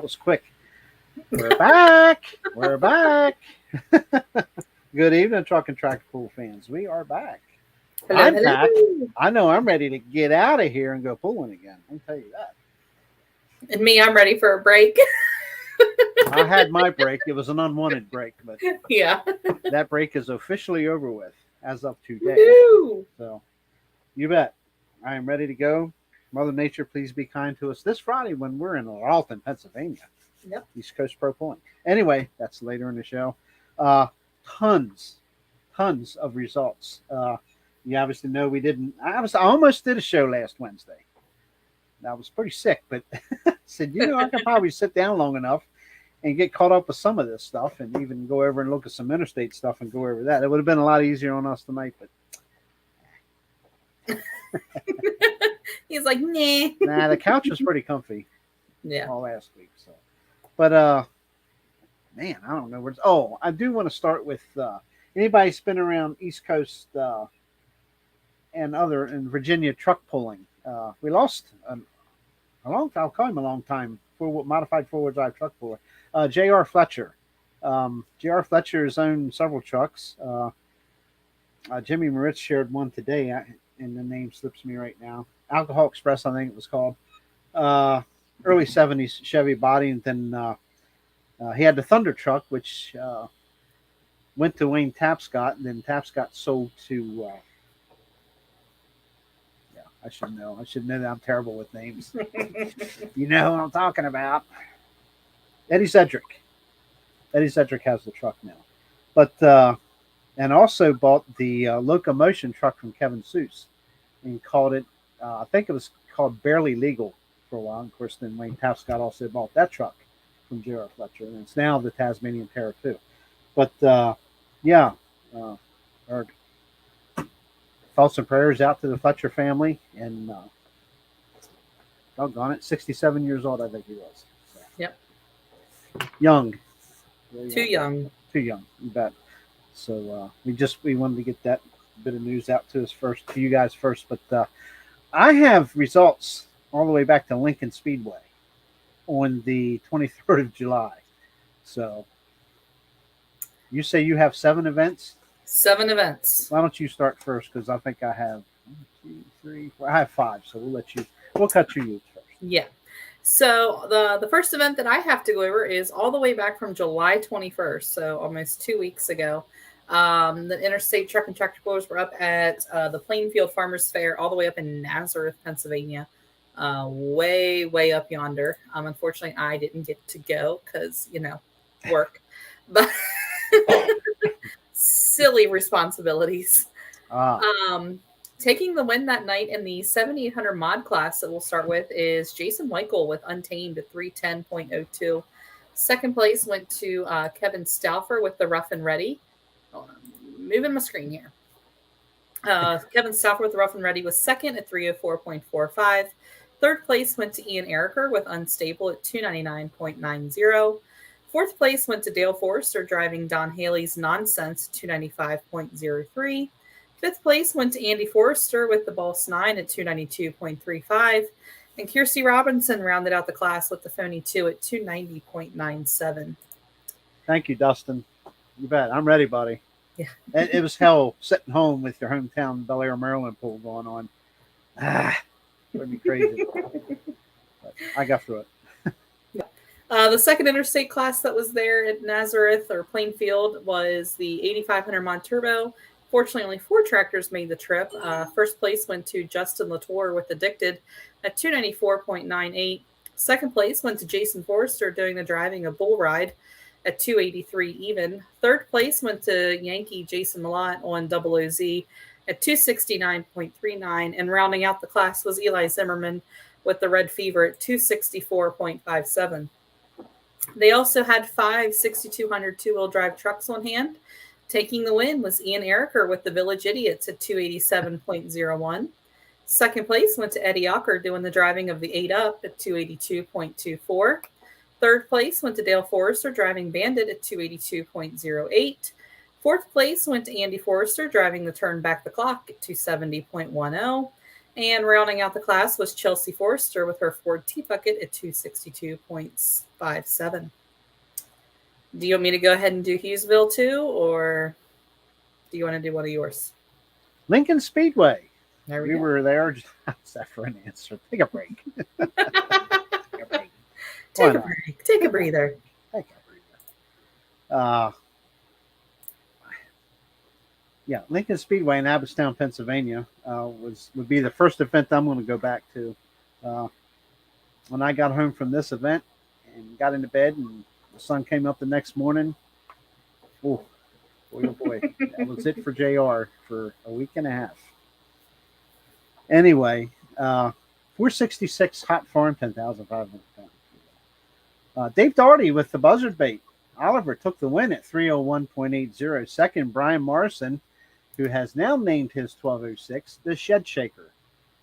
That was quick. We're back. We're back. Good evening, Truck and Tractor Pool fans. We are back. Hello, I'm hello. back. I know I'm ready to get out of here and go pulling again. I'll tell you that. And me, I'm ready for a break. I had my break. It was an unwanted break, but Yeah. that break is officially over with as of today. Woo! So you bet. I am ready to go. Mother Nature, please be kind to us this Friday when we're in Alton, Pennsylvania. Yep. East Coast Pro Pulling. Anyway, that's later in the show. Tons of results. You obviously know we didn't. I almost did a show last Wednesday. I was pretty sick, but said, I can probably sit down long enough and get caught up with some of this stuff and even go over and look at some interstate stuff and go over that. It would have been a lot easier on us tonight, but He's like, nah. Nah, the couch was pretty comfy. Yeah. All last week. So, but man, I don't know where. I do want to start with anybody's been around East Coast and in Virginia truck pulling. We lost a long time. I'll call him a long time for modified four-wheel drive truck puller. J R Fletcher. J R Fletcher has owned several trucks. Jimmy Moritz shared one today, and the name slips me right now. Alcohol Express, I think it was called. Early 70s Chevy body, and then he had the Thunder truck, which went to Wayne Tapscott, and then Tapscott sold to. I should know. I should know that I'm terrible with names. You know what I'm talking about. Eddie Cedric. Eddie Cedric has the truck now, but and also bought the Locomotion truck from Kevin Seuss and called it. I think it was called Barely Legal for a while. Of course, then Wayne Tapscott also bought that truck from J.R. Fletcher, and it's now the Tasmanian Terror too. But thoughts and prayers out to the Fletcher family, and doggone it, 67 years old, I think he was. So. Yep. Young. Too young. Too young, you bet. So we wanted to get that bit of news out to you guys first. But I have results all the way back to Lincoln Speedway on the 23rd of July. So you say you have 7 events? 7 events. Why don't you start first? Because I think I have 1, 2, 3, 4. I have 5, so we'll cut you first. Yeah. So the first event that I have to go over is all the way back from July 21st, so almost 2 weeks ago. The Interstate Truck and Tractor Pullers were up at the Plainfield Farmers Fair, all the way up in Nazareth, Pennsylvania, way up yonder. Unfortunately, I didn't get to go because work, but silly responsibilities. Taking the win that night in the 7800 mod class that we'll start with is Jason Weichel with Untamed at 310.02. Second place went to Kevin Stauffer with the Rough and Ready. Moving my screen here. Kevin Stauffer with the Rough and Ready was second at 304.45. Third place went to Ian Ericker with Unstable at 299.90. Fourth place went to Dale Forrester driving Don Haley's Nonsense 295.03. Fifth place went to Andy Forrester with the Boss 9 at 292.35. And Kiersey Robinson rounded out the class with the Phony 2 at 290.97. Thank you, Dustin. You bet. I'm ready, buddy. Yeah. It was hell sitting home with your hometown Bel Air, Maryland pool going on. It would be crazy. But I got through it. The second interstate class that was there at Nazareth or Plainfield was the 8500 Mod Turbo. Fortunately, only 4 tractors made the trip. First place went to Justin Latour with Addicted at 294.98. Second place went to Jason Forrester doing the driving of Bull Ride at 283 even. Third place went to Yankee Jason Malott on Double OZ at 269.39. And rounding out the class was Eli Zimmerman with the Red Fever at 264.57. They also had 5 6200 two-wheel drive trucks on hand. Taking the win was Ian Ericker with the Village Idiots at 287.01. Second place went to Eddie Ocker doing the driving of the 8 Up at 282.24. Third place went to Dale Forrester driving Bandit at 282.08. Fourth place went to Andy Forrester driving the Turn Back the Clock at 270.10. And rounding out the class was Chelsea Forrester with her Ford T-Bucket at 262.57. Do you want me to go ahead and do Hughesville too, or do you want to do one of yours? Lincoln Speedway. There We were there. How's that for an answer? Take a break. Take a break. Take a breather. Take a breather. Yeah, Lincoln Speedway in Abbottstown, Pennsylvania, would be the first event I'm going to go back to. When I got home from this event and got into bed, and the sun came up the next morning, oh boy, that was it for JR for a week and a half. Anyway, 466 hot farm, 10,500 pounds. Dave Daugherty with the buzzard bait. Oliver took the win at 301.80. Second, Brian Morrison, who has now named his 1206 the Shed Shaker.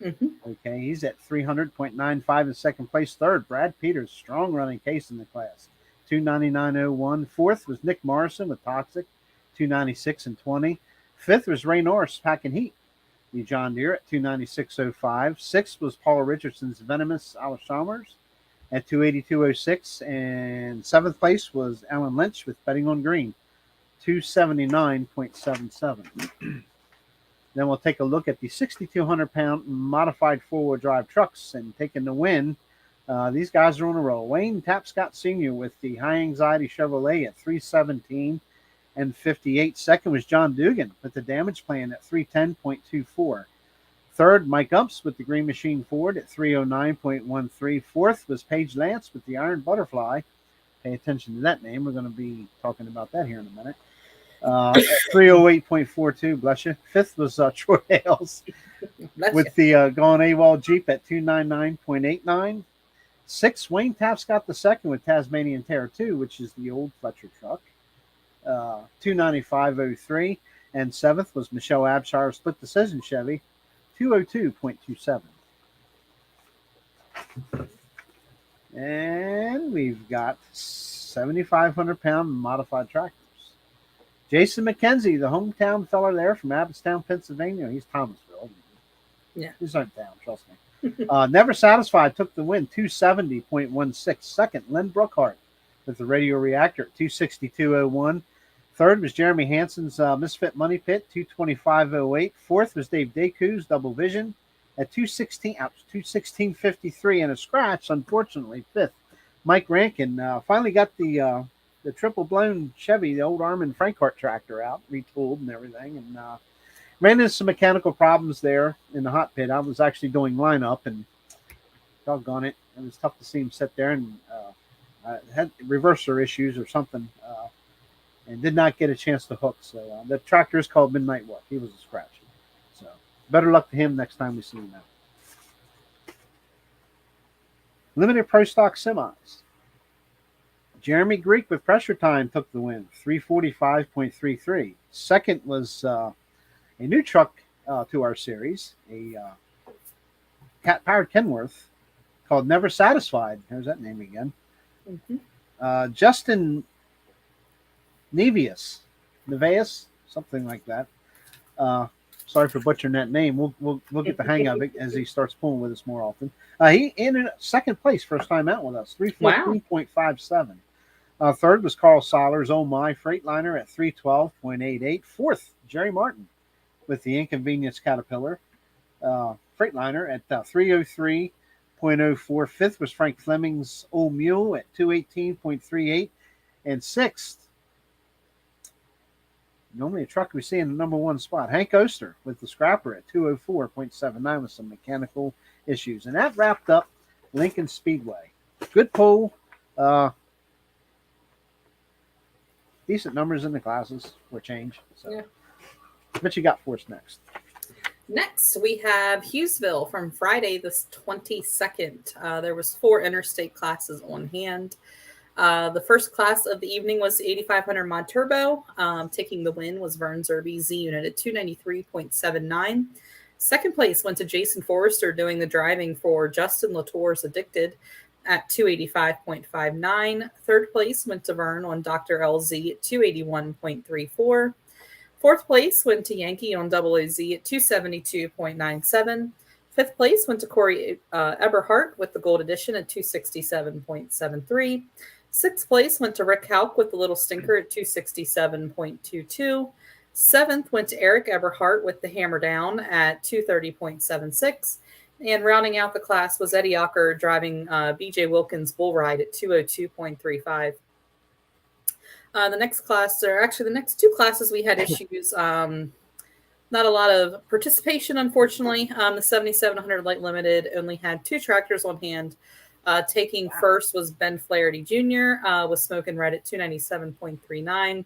Mm-hmm. Okay, he's at 300.95 in second place. Third, Brad Peters, strong running case in the class, 299.01. Fourth was Nick Morrison with Toxic, 296.20. Fifth was Ray Norris, packing heat, the John Deere at 296.05. Sixth was Paula Richardson's Venomous Alshamers at 282.06. And seventh place was Alan Lynch with Betting on Green, 279.77. Then we'll take a look at the 6,200-pound modified four-wheel drive trucks, and taking the win. These guys are on a roll. Wayne Tapscott Sr. with the High Anxiety Chevrolet at 317.58. Second was John Dugan with the Damage Plan at 310.24. Third, Mike Umps with the Green Machine Ford at 309.13. Fourth was Paige Lance with the Iron Butterfly. Pay attention to that name. We're going to be talking about that here in a minute. 308.42, bless you. Fifth was Troy Hales with the Gone AWOL Jeep at 299.89. Sixth, Wayne Tapscott the second with Tasmanian Terror 2, which is the old Fletcher truck, 295.03. And seventh was Michelle Abshire Split Decision Chevy, 202.27. And we've got 7,500-pound modified tractors. Jason McKenzie, the hometown fella there from Abbottstown, Pennsylvania. He's Thomasville. Yeah. He's hometown, trust me. Never Satisfied took the win, 270.16. Second, Len Brookhart with the Radio Reactor at 262.01. Third was Jeremy Hansen's Misfit Money Pit, 225.08. Fourth was Dave Decoe's Double Vision at 216.53, and a scratch, unfortunately. Fifth, Mike Rankin finally got the triple blown Chevy, the old Armin Frankhart tractor out, retooled and everything, and ran into some mechanical problems there in the hot pit. I was actually doing lineup, and doggone it, it was tough to see him sit there, and had reverser issues or something, and did not get a chance to hook. So the tractor is called Midnight Work. He was a scratch. So better luck to him next time we see him out. Limited Pro Stock Semis. Jeremy Greek with Pressure Time took the win, 345.33. Second was a new truck to our series, a cat-powered Kenworth called Never Satisfied. There's that name again. Mm-hmm. Justin Nevius, something like that. Sorry for butchering that name. We'll get the hang of it as he starts pulling with us more often. He ended up second place first time out with us, 314.57. Third was Carl Soller's Oh My Freightliner at 312.88. Fourth, Jerry Martin with the Inconvenience Caterpillar Freightliner at 303.04. Fifth was Frank Fleming's Old Mule at 218.38. And sixth, normally a truck we see in the number one spot, Hank Oster with the Scrapper at 204.79 with some mechanical issues. And that wrapped up Lincoln Speedway. Good pull. Decent numbers in the classes for change. So, yeah. What you got for us next? Next, we have Hughesville from Friday the 22nd. There was 4 interstate classes on hand. The first class of the evening was the 8500 Mod Turbo. Taking the win was Vern Zerby Z Unit at 293.79. Second place went to Jason Forrester doing the driving for Justin Latour's Addicted at 285.59. Third place went to Vern on Dr. LZ at 281.34. Fourth place went to Yankee on Double OZ at 272.97. Fifth place went to Corey Eberhardt with the gold edition at 267.73. Sixth place went to Rick Hauk with the little stinker at 267.22. Seventh went to Eric Eberhardt with the hammer down at 230.76. And rounding out the class was Eddie Ocker driving BJ Wilkins bull ride at 202.35. The next class, or actually the next two classes, we had issues. Not a lot of participation, unfortunately. The 7700 Light Limited only had two tractors on hand. Taking first was Ben Flaherty Jr. With Smoke and Red at 297.39.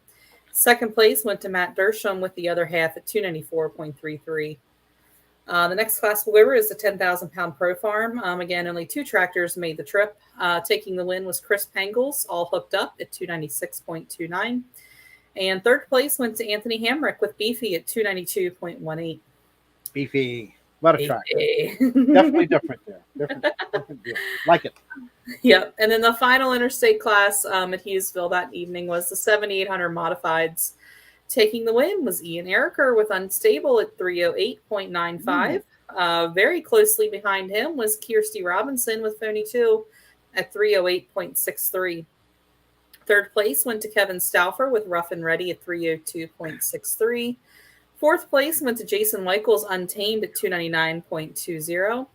Second place went to Matt Dersham with the other half at 294.33. The next class, however, is the 10,000-pound Pro Farm. Again, only two tractors made the trip. Taking the win was Chris Pangles, all hooked up at 296.29. And third place went to Anthony Hamrick with Beefy at 292.18. Beefy. What a track. Definitely different there. Different deal. Like it. Yep. And then the final interstate class at Hughesville that evening was the 7,800 Modifieds. Taking the win was Ian Eriker with Unstable at 308.95. Very closely behind him was Kirsty Robinson with Phony 2 at 308.63. Third place went to Kevin Stauffer with Rough and Ready at 302.63. Fourth place went to Jason Weichels Untamed at 299.20.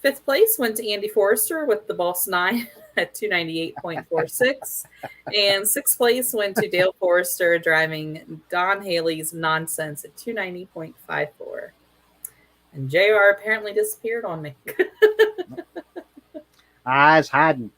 Fifth place went to Andy Forrester with the Boss 9 at 298.46. And sixth place went to Dale Forrester driving Don Haley's Nonsense at 290.54. And JR apparently disappeared on me. I was hiding.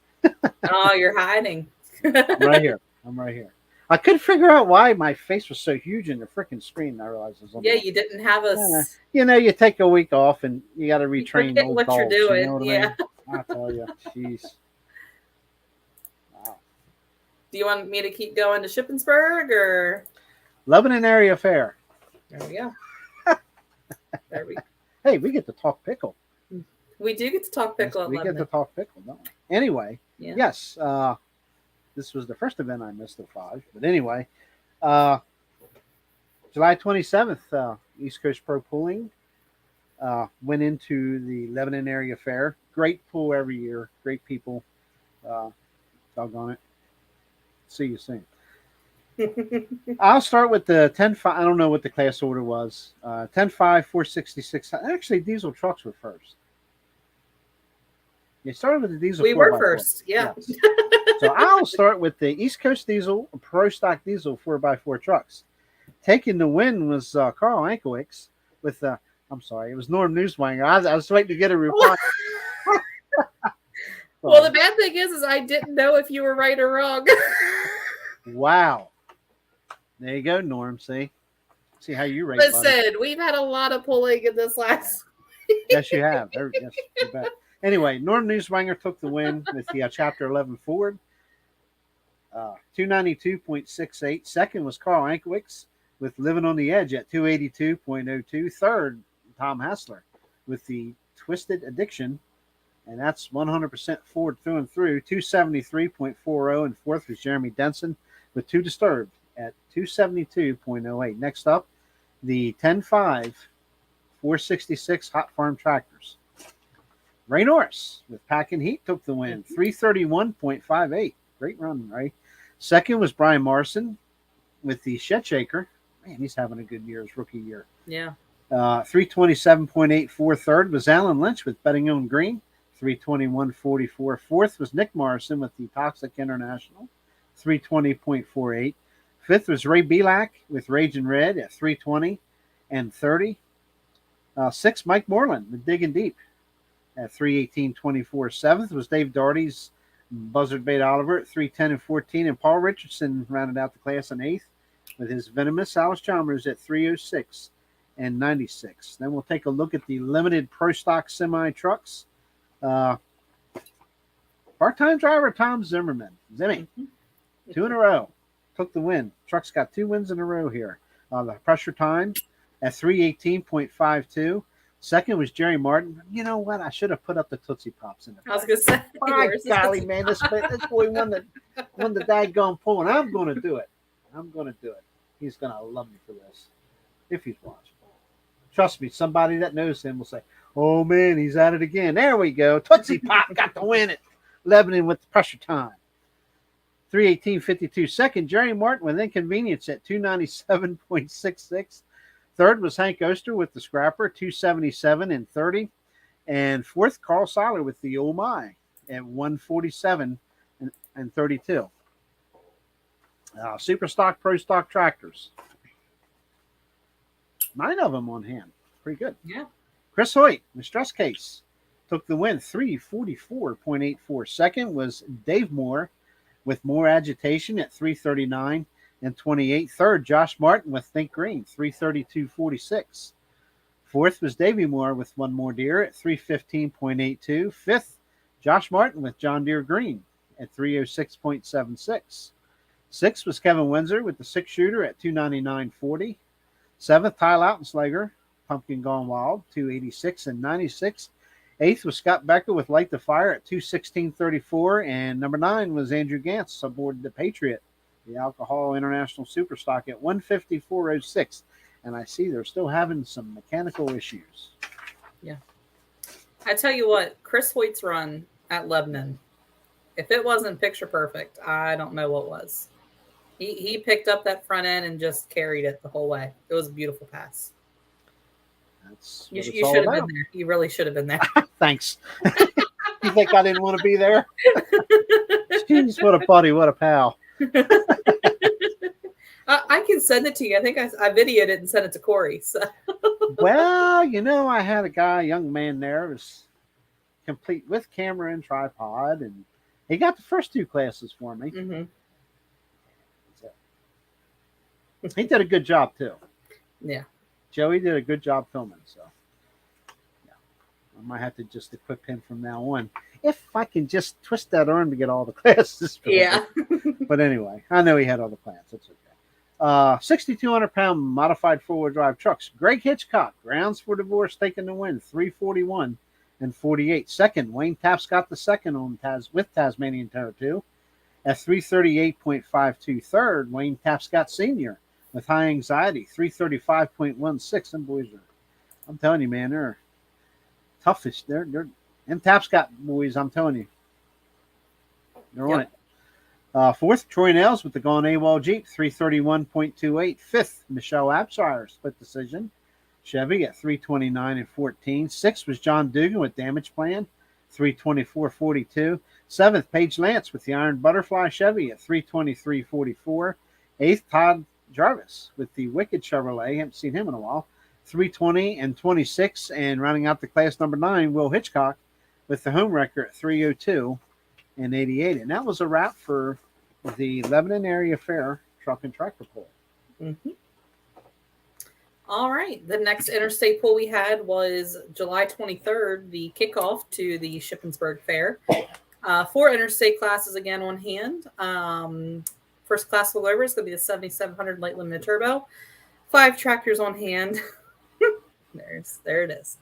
Oh, you're hiding. I'm right here. I couldn't figure out why my face was so huge in the freaking screen. I realized it was on you didn't have us. You take a week off and you got to retrain you what dogs, you're doing. You know what yeah. I mean? I tell you, jeez. Wow. Do you want me to keep going to Shippensburg or Lebanon area fair? There we go. Hey, we get to talk pickle. We do get to talk pickle. Yes, we get to talk pickle, don't we? Anyway, yes. This was the first event I missed of 5. But anyway, July 27th, East Coast Pro Pooling went into the Lebanon area fair. Great pool every year. Great people. Doggone it. See you soon. I'll start with the 10.5. I don't know what the class order was. 10.5, 466. Actually, diesel trucks were first. You started with the diesel. We were first, yeah. Yes. So I'll start with the East Coast Diesel Pro Stock Diesel 4x4 trucks. Taking the win was Carl Ankiewicz with I'm sorry, it was Norm Newswanger. I was waiting to get a reply. Well, the bad thing is I didn't know if you were right or wrong. Wow. There you go, Norm. See how you rate. Listen, buddy. We've had a lot of pulling in this last week. Yes, you have. Yes, you bet. Anyway, Norm Newswanger took the win with the Chapter 11 Ford. 292.68. Second was Carl Ankiewicz with Living on the Edge at 282.02. Third, Tom Hassler with the Twisted Addiction, and that's 100% Ford through and through, 273.40. And fourth was Jeremy Denson with Too Disturbed at 272.08. Next up, the 10.5 466 Hot Farm Tractors. Ray Norris with Pack and Heat took the win, 331.58. Great run, Ray. Second was Brian Morrison with the Shed Shaker. Man, he's having a good year, his rookie year. Yeah. 327.84. Third was Alan Lynch with Betting on Green, 321.44. Fourth was Nick Morrison with the Toxic International, 320.48. Fifth was Ray Belak with Raging Red at 320 and 30. Sixth, Mike Moreland with Digging Deep at 318.24. Seventh was Dave Doherty's Buzzard Bait Oliver at 310 and 14. And Paul Richardson rounded out the class in eighth with his Venomous Alice Chalmers at 306 and 96. Then we'll take a look at the limited pro stock semi trucks. Part-time driver Tom Zimmerman, Zimmy, 2 in a row, took the win. Truck's got 2 wins in a row here. The pressure time at 318.52. Second was Jerry Martin. You know what? I should have put up the Tootsie Pops in the back. I was going to say. My golly, man, this boy won the daggone pull, and I'm going to do it. He's going to love me for this, if he's watching. Trust me, somebody that knows him will say, Oh, man, he's at it again. There we go. Tootsie Pop got the win at Lebanon with the pressure time. 3:18.52. Second, Jerry Martin with Inconvenience at 297.66. Third was Hank Oster with the Scrapper, 277 and 30. And fourth, Carl Seiler with the Oh My at 147 and 32. Super Stock, Pro Stock tractors. 9 of them on hand. Pretty good. Yeah. Chris Hoyt, the stress case, took the win, 3:44.84. Second was Dave Moore with More Agitation at 3:39 and 28. Third, Josh Martin with Think Green, 3:32.46. Fourth was Davey Moore with One More Deer at 3:15.82. Fifth, Josh Martin with John Deere Green at 3:06.76. Sixth was Kevin Windsor with the 6-shooter at 299.40. Seventh, Ty Lautenslager, Pumpkin Gone Wild, 286 and 96. Eighth was Scott Becker with Light the Fire at 216.34. And number 9 was Andrew Gantz aboard the Patriot, the Alcohol International Superstock at 154.06. And I see they're still having some mechanical issues. Yeah. I tell you what, Chris Hoyt's run at Lebanon, if it wasn't picture perfect, I don't know what was. He picked up that front end and just carried it the whole way. It was a beautiful pass. That's you should have been there. You really should have been there. Thanks. You think I didn't want to be there? Jeez, what a buddy, what a pal. I can send it to you. I think I videoed it and sent it to Corey. So. Well, I had a young man there, was complete with camera and tripod, and he got the first 2 classes for me. Mm-hmm. He did a good job too. Yeah. Joey did a good job filming, so yeah. I might have to just equip him from now on. If I can just twist that arm to get all the classes. Yeah. But anyway, I know he had other plans. That's okay. 6,200-pound modified 4-wheel drive trucks. Greg Hitchcock, Grounds for Divorce, taking the win, 341 and 48. Second, Wayne Tapscott the second on with Tasmanian Terror 2 at 338.52. Third, Wayne Tapscott Sr. with High Anxiety, 335.16. Them boys I'm telling you, man, they're toughest. They're and Tapscott boys, I'm telling you. They're on it. Fourth, Troy Nails with the Gone AWOL Jeep, 331.28. Fifth, Michelle Abshire, split decision. Chevy at 329 and 14. Sixth was John Dugan with Damage Plan, 324.42. Seventh, Paige Lance with the Iron Butterfly Chevy at 323.44. Eighth, Todd Jarvis with the Wicked Chevrolet. Haven't seen him in a while. 320 and 26. And rounding out the class, number 9, Will Hitchcock with the Home Wrecker at 302 and 88. And that was a wrap for the Lebanon Area Fair Truck and Tractor Pull. Mm-hmm. All right. The next interstate pull we had was July 23rd, the kickoff to the Shippensburg Fair. 4 interstate classes again on hand. First class pull over is going to be the 7700 Light Limited Turbo. 5 tractors on hand. There it is.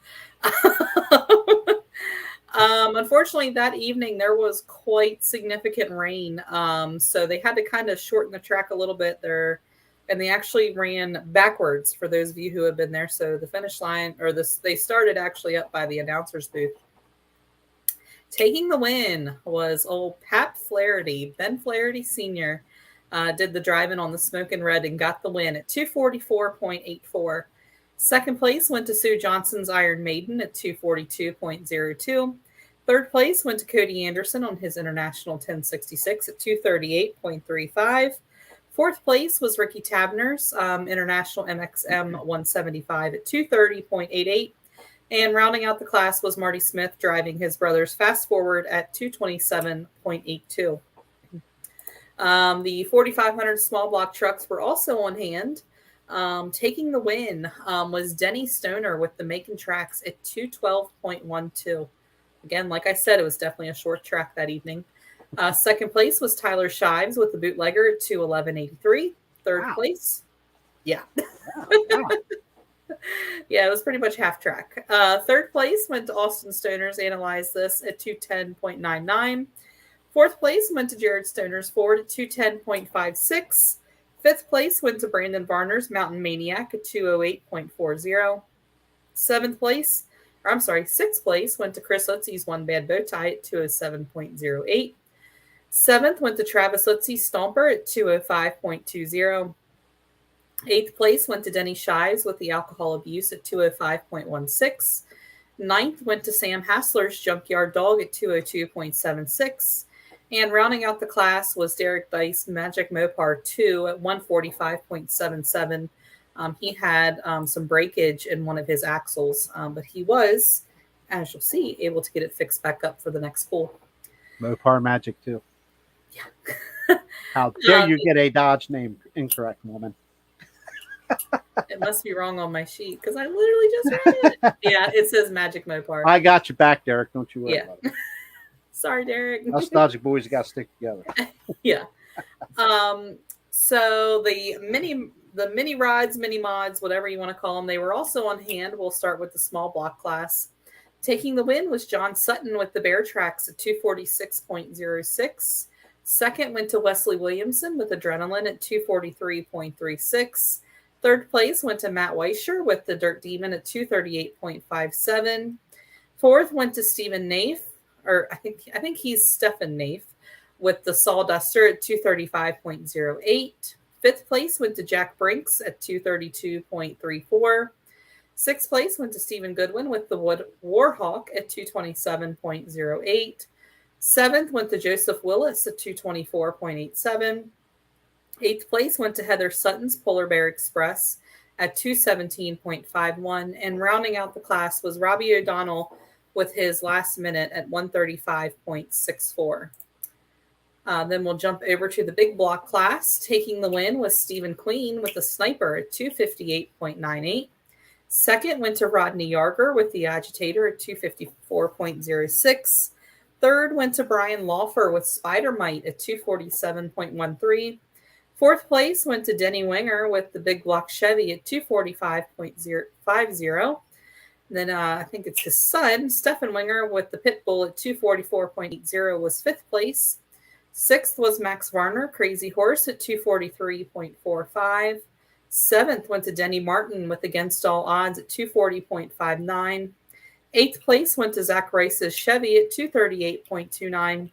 Unfortunately, that evening there was quite significant rain. So they had to kind of shorten the track a little bit there. And they actually ran backwards for those of you who have been there. So the finish line, they started actually up by the announcer's booth. Taking the win was old Pat Flaherty. Ben Flaherty Sr. Did the drive-in on the Smokin' Red and got the win at 244.84. Second place went to Sue Johnson's Iron Maiden at 242.02. Third place went to Cody Anderson on his International 1066 at 238.35. Fourth place was Ricky Tabner's International MXM 175 at 230.88. And rounding out the class was Marty Smith driving his brother's Fast Forward at 227.82. The 4,500 small block trucks were also on hand. Taking the win was Denny Stoner with the Macon Tracks at 212.12. Again, like I said, it was definitely a short track that evening. Second place was Tyler Shives with the Bootlegger at 211.83. Third place. Yeah. Wow. Yeah, it was pretty much half track. Third place went to Austin Stoner's Analyze This at 210.99. Fourth place went to Jared Stoner's Ford at 210.56. Fifth place went to Brandon Varner's Mountain Maniac at 208.40. Seventh place, or I'm sorry, sixth place went to Chris Litzy's One Bad Bow Tie at 207.08. Seventh went to Travis Litzy's Stomper at 205.20. Eighth place went to Denny Shives with the Alcohol Abuse at 205.16. Ninth went to Sam Hassler's Junkyard Dog at 202.76. And rounding out the class was Derek Dice Magic Mopar 2 at 145.77. He had some breakage in one of his axles, but he was, as you'll see, able to get it fixed back up for the next pool. Mopar Magic too. Yeah. How dare you get a Dodge name incorrect, woman? It must be wrong on my sheet because I literally just read it. Yeah, it says Magic Mopar. I got you back, Derek. Don't you worry about it. Sorry, Derek. Us Dodge boys got to stick together. Yeah. So the mini rods, mini mods, whatever you want to call them, they were also on hand. We'll start with the small block class. Taking the win was John Sutton with the Bear Tracks at 246.06. Second went to Wesley Williamson with Adrenaline at 243.36. Third place went to Matt Weischer with the Dirt Demon at 238.57. Fourth went to Stephen Naif, or I think he's Stephen Naif, with the Sawduster at 235.08. Fifth place went to Jack Brinks at 232.34. Sixth place went to Stephen Goodwin with the Wood Warhawk at 227.08. Seventh went to Joseph Willis at 224.87. Eighth place went to Heather Sutton's Polar Bear Express at 217.51. And rounding out the class was Robbie O'Donnell with his last minute at 135.64. Then we'll jump over to the big block class. Taking the win was Stephen Queen with the Sniper at 258.98. Second went to Rodney Yarger with the Agitator at 254.06. Third went to Brian Laufer with Spider Mite at 247.13. Fourth place went to Denny Winger with the Big Block Chevy at 245.050. Then I think it's his son, Stephen Winger, with the Pitbull at 244.80 was fifth place. Sixth was Max Varner, Crazy Horse at 243.45. Seventh went to Denny Martin with Against All Odds at 240.59. Eighth place went to Zach Rice's Chevy at 238.29.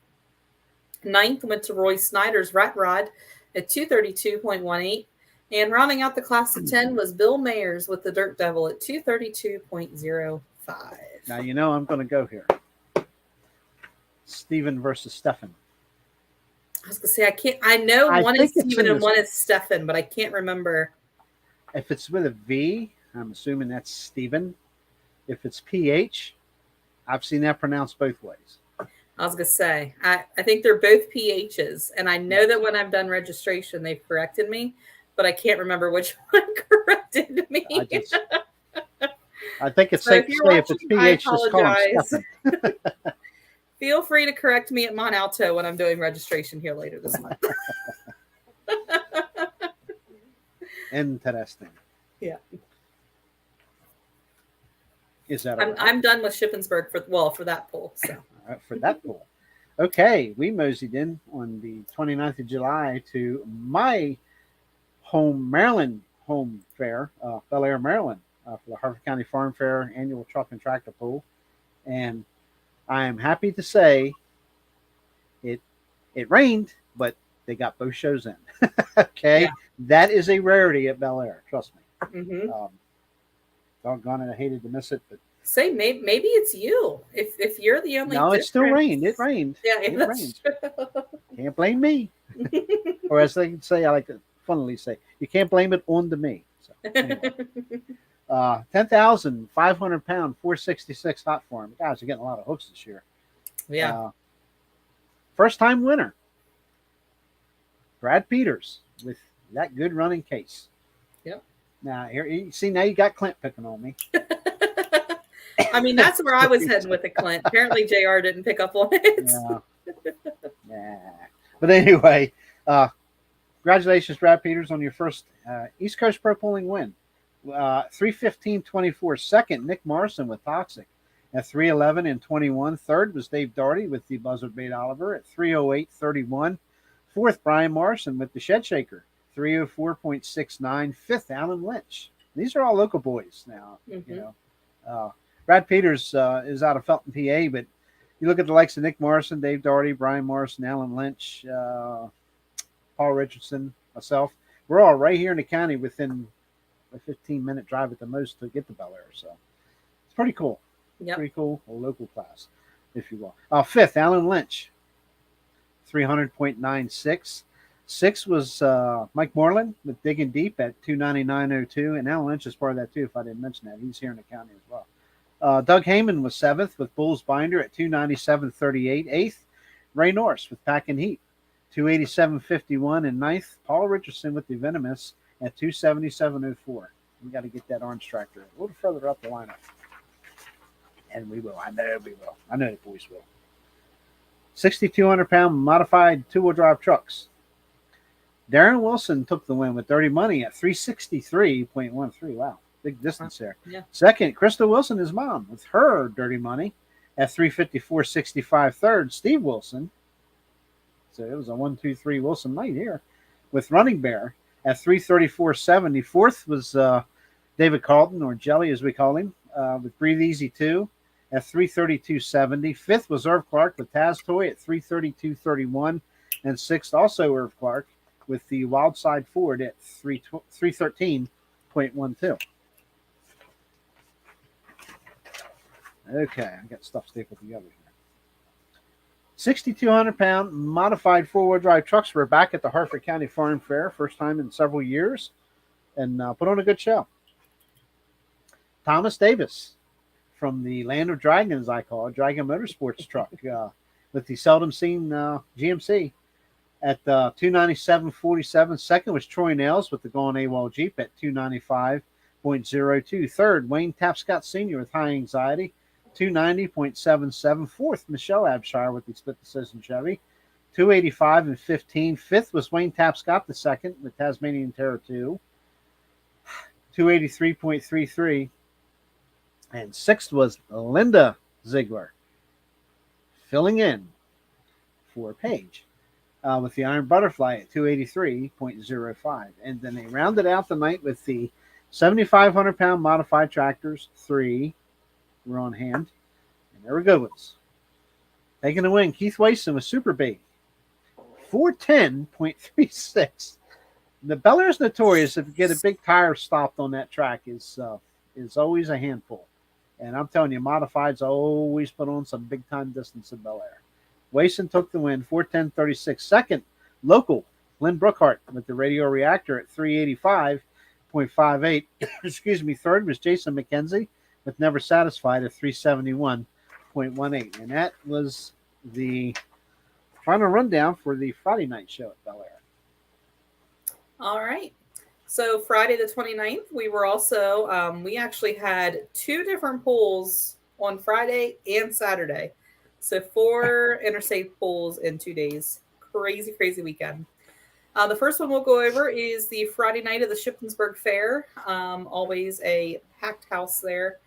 Ninth went to Roy Snyder's Rat Rod at 232.18. And rounding out the class of 10 was Bill Mayers with the Dirt Devil at 232.05. Now, you know I'm going to go here. Steven versus Stefan. I was going to say, I know one is Steven and one is Stefan, but I can't remember. If it's with a V, I'm assuming that's Steven. If it's PH, I've seen that pronounced both ways. I was going to say, I think they're both PHs. And I know that when I've done registration, they've corrected me, but I can't remember which one corrected me. I think it's safe to say if it's PH, just call him Stefan. Feel free to correct me at Montalto when I'm doing registration here later this month. Interesting. Yeah. Is that I'm done with Shippensburg for that poll. So. All right, for that poll. Okay, we moseyed in on the 29th of July to my home Maryland home fair, Bel Air, Maryland, for the Harford County Farm Fair annual truck and tractor pool. And I am happy to say it rained, but they got both shows in. Okay, yeah. That is a rarity at Bel Air. Trust me. Mm-hmm. Doggone it, I hated to miss it, but say maybe it's you. If you're the only. No, it still rained. It rained. Yeah, it rained. Can't blame me. Or as they say, I like to funnily say, you can't blame it on to me. So, anyway. 10,500 pound 466 hot form. Guys are getting a lot of hooks this year. Yeah. First time winner, Brad Peters with that good running case. Yep. Now here you see, now you got Clint picking on me. I mean, that's where I was heading with the Clint. Apparently JR didn't pick up on it. Yeah. But anyway, congratulations, Brad Peters, on your first East Coast Pro Pulling win. 3:15.24. Second, Nick Morrison with Toxic at 3:11.21. Third was Dave Doherty with the Buzzard Bait Oliver at 3:08.31. Fourth, Brian Morrison with the Shed Shaker, 3:04.69. Fifth, Alan Lynch. These are all local boys now. Mm-hmm. You know, Brad Peters is out of Felton, PA, but you look at the likes of Nick Morrison, Dave Doherty, Brian Morrison, Alan Lynch, Paul Richardson, myself. We're all right here in the county within a 15-minute drive at the most to get to Bel Air. So it's pretty cool. Yep. Pretty cool. A local class, if you will. Fifth, Alan Lynch, 300.96. Sixth was Mike Moreland with Digging Deep at 299.02. And Alan Lynch is part of that too, if I didn't mention that. He's here in the county as well. Doug Heyman was seventh with Bulls Binder at 297.38. Eighth, Ray Norris with Pack and Heat, 287.51. And ninth, Paul Richardson with the Venomous at 277.04. We got to get that orange tractor a little further up the lineup. And we will. I know we will. I know the boys will. 6,200-pound modified two-wheel drive trucks. Darren Wilson took the win with Dirty Money at 363.13. Wow. Big distance there. Yeah. Second, Krista Wilson, his mom, with her Dirty Money at 354.65. Third, Steve Wilson. So it was a 1-2-3 Wilson night here with Running Bear at 334.70. Fourth was David Carlton, or Jelly as we call him, with Breathe Easy 2 at 332.70. Fifth was Irv Clark with Taz Toy at 332.31. And sixth, also Irv Clark with the Wild Side Ford at 313.12. Okay, I got stuff stapled together here. 6,200-pound modified four-wheel drive trucks were back at the Harford County Farm Fair, first time in several years, and put on a good show. Thomas Davis from the Land of Dragons, I call it, Dragon Motorsports truck, with the seldom seen GMC at 297.47. Second was Troy Nails with the Gone AWOL Jeep at 295.02. Third, Wayne Tapscott Sr. with High Anxiety, 290.77. Fourth, Michelle Abshire with the Split Decision Chevy, 285.15. Fifth was Wayne Tapscott the second with Tasmanian Terror 2, 283.33. And sixth was Linda Ziegler, filling in for Paige with the Iron Butterfly at 283.05. And then they rounded out the night with the 7,500-pound modified tractors. 3 were on hand, and they were good ones. Taking the win, Keith Wason with Super B, 410.36. The Bel Air's notorious if you get a big tire stopped on that track is always a handful. And I'm telling you, modifieds always put on some big-time distance in Bel Air. Wason took the win, 410.36. Second, local, Lynn Brookhart with the Radio Reactor at 385.58. Excuse me. Third was Jason McKenzie with Never Satisfied at 371.18. And that was the final rundown for the Friday night show at Bel Air. All right. So Friday the 29th, we were also, we actually had 2 different pools on Friday and Saturday. So 4 interstate pools in 2 days. Crazy, crazy weekend. The first one we'll go over is the Friday night of the Shippensburg Fair. Always a packed house there.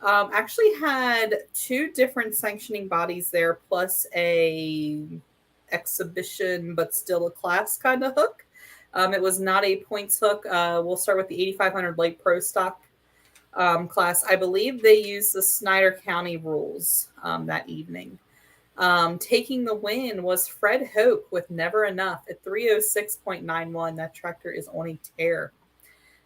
Actually had 2 different sanctioning bodies there, plus a exhibition, but still a class kind of hook. It was not a points hook. We'll start with the 8,500 Light Pro Stock class. I believe they used the Snyder County rules that evening. Taking the win was Fred Hoke with Never Enough at 306.91. That tractor is on a tear.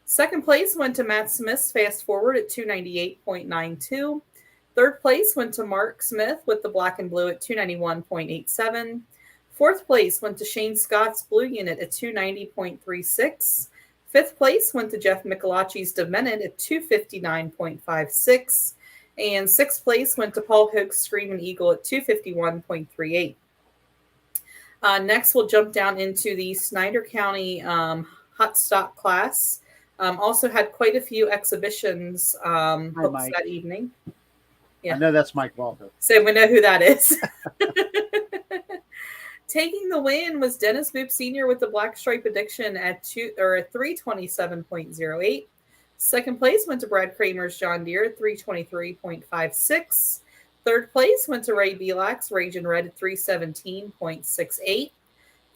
Second place went to Matt Smith's Fast Forward at 298.92. Third place went to Mark Smith with the Black and Blue at 291.87. Fourth place went to Shane Scott's Blue Unit at 290.36. Fifth place went to Jeff Michelacci's Demented at 259.56. And sixth place went to Paul Hoke's Screaming Eagle at 251.38. Next, we'll jump down into the Snyder County Hot Stock class. Also had quite a few exhibitions hooks that evening. Yeah. I know that's Mike Walker. So we know who that is. Taking the win was Dennis Boop Sr. with the Black Stripe Addiction at 327.08. Second place went to Brad Kramer's John Deere at 323.56. Third place went to Ray Belak's Ragin' Red at 317.68.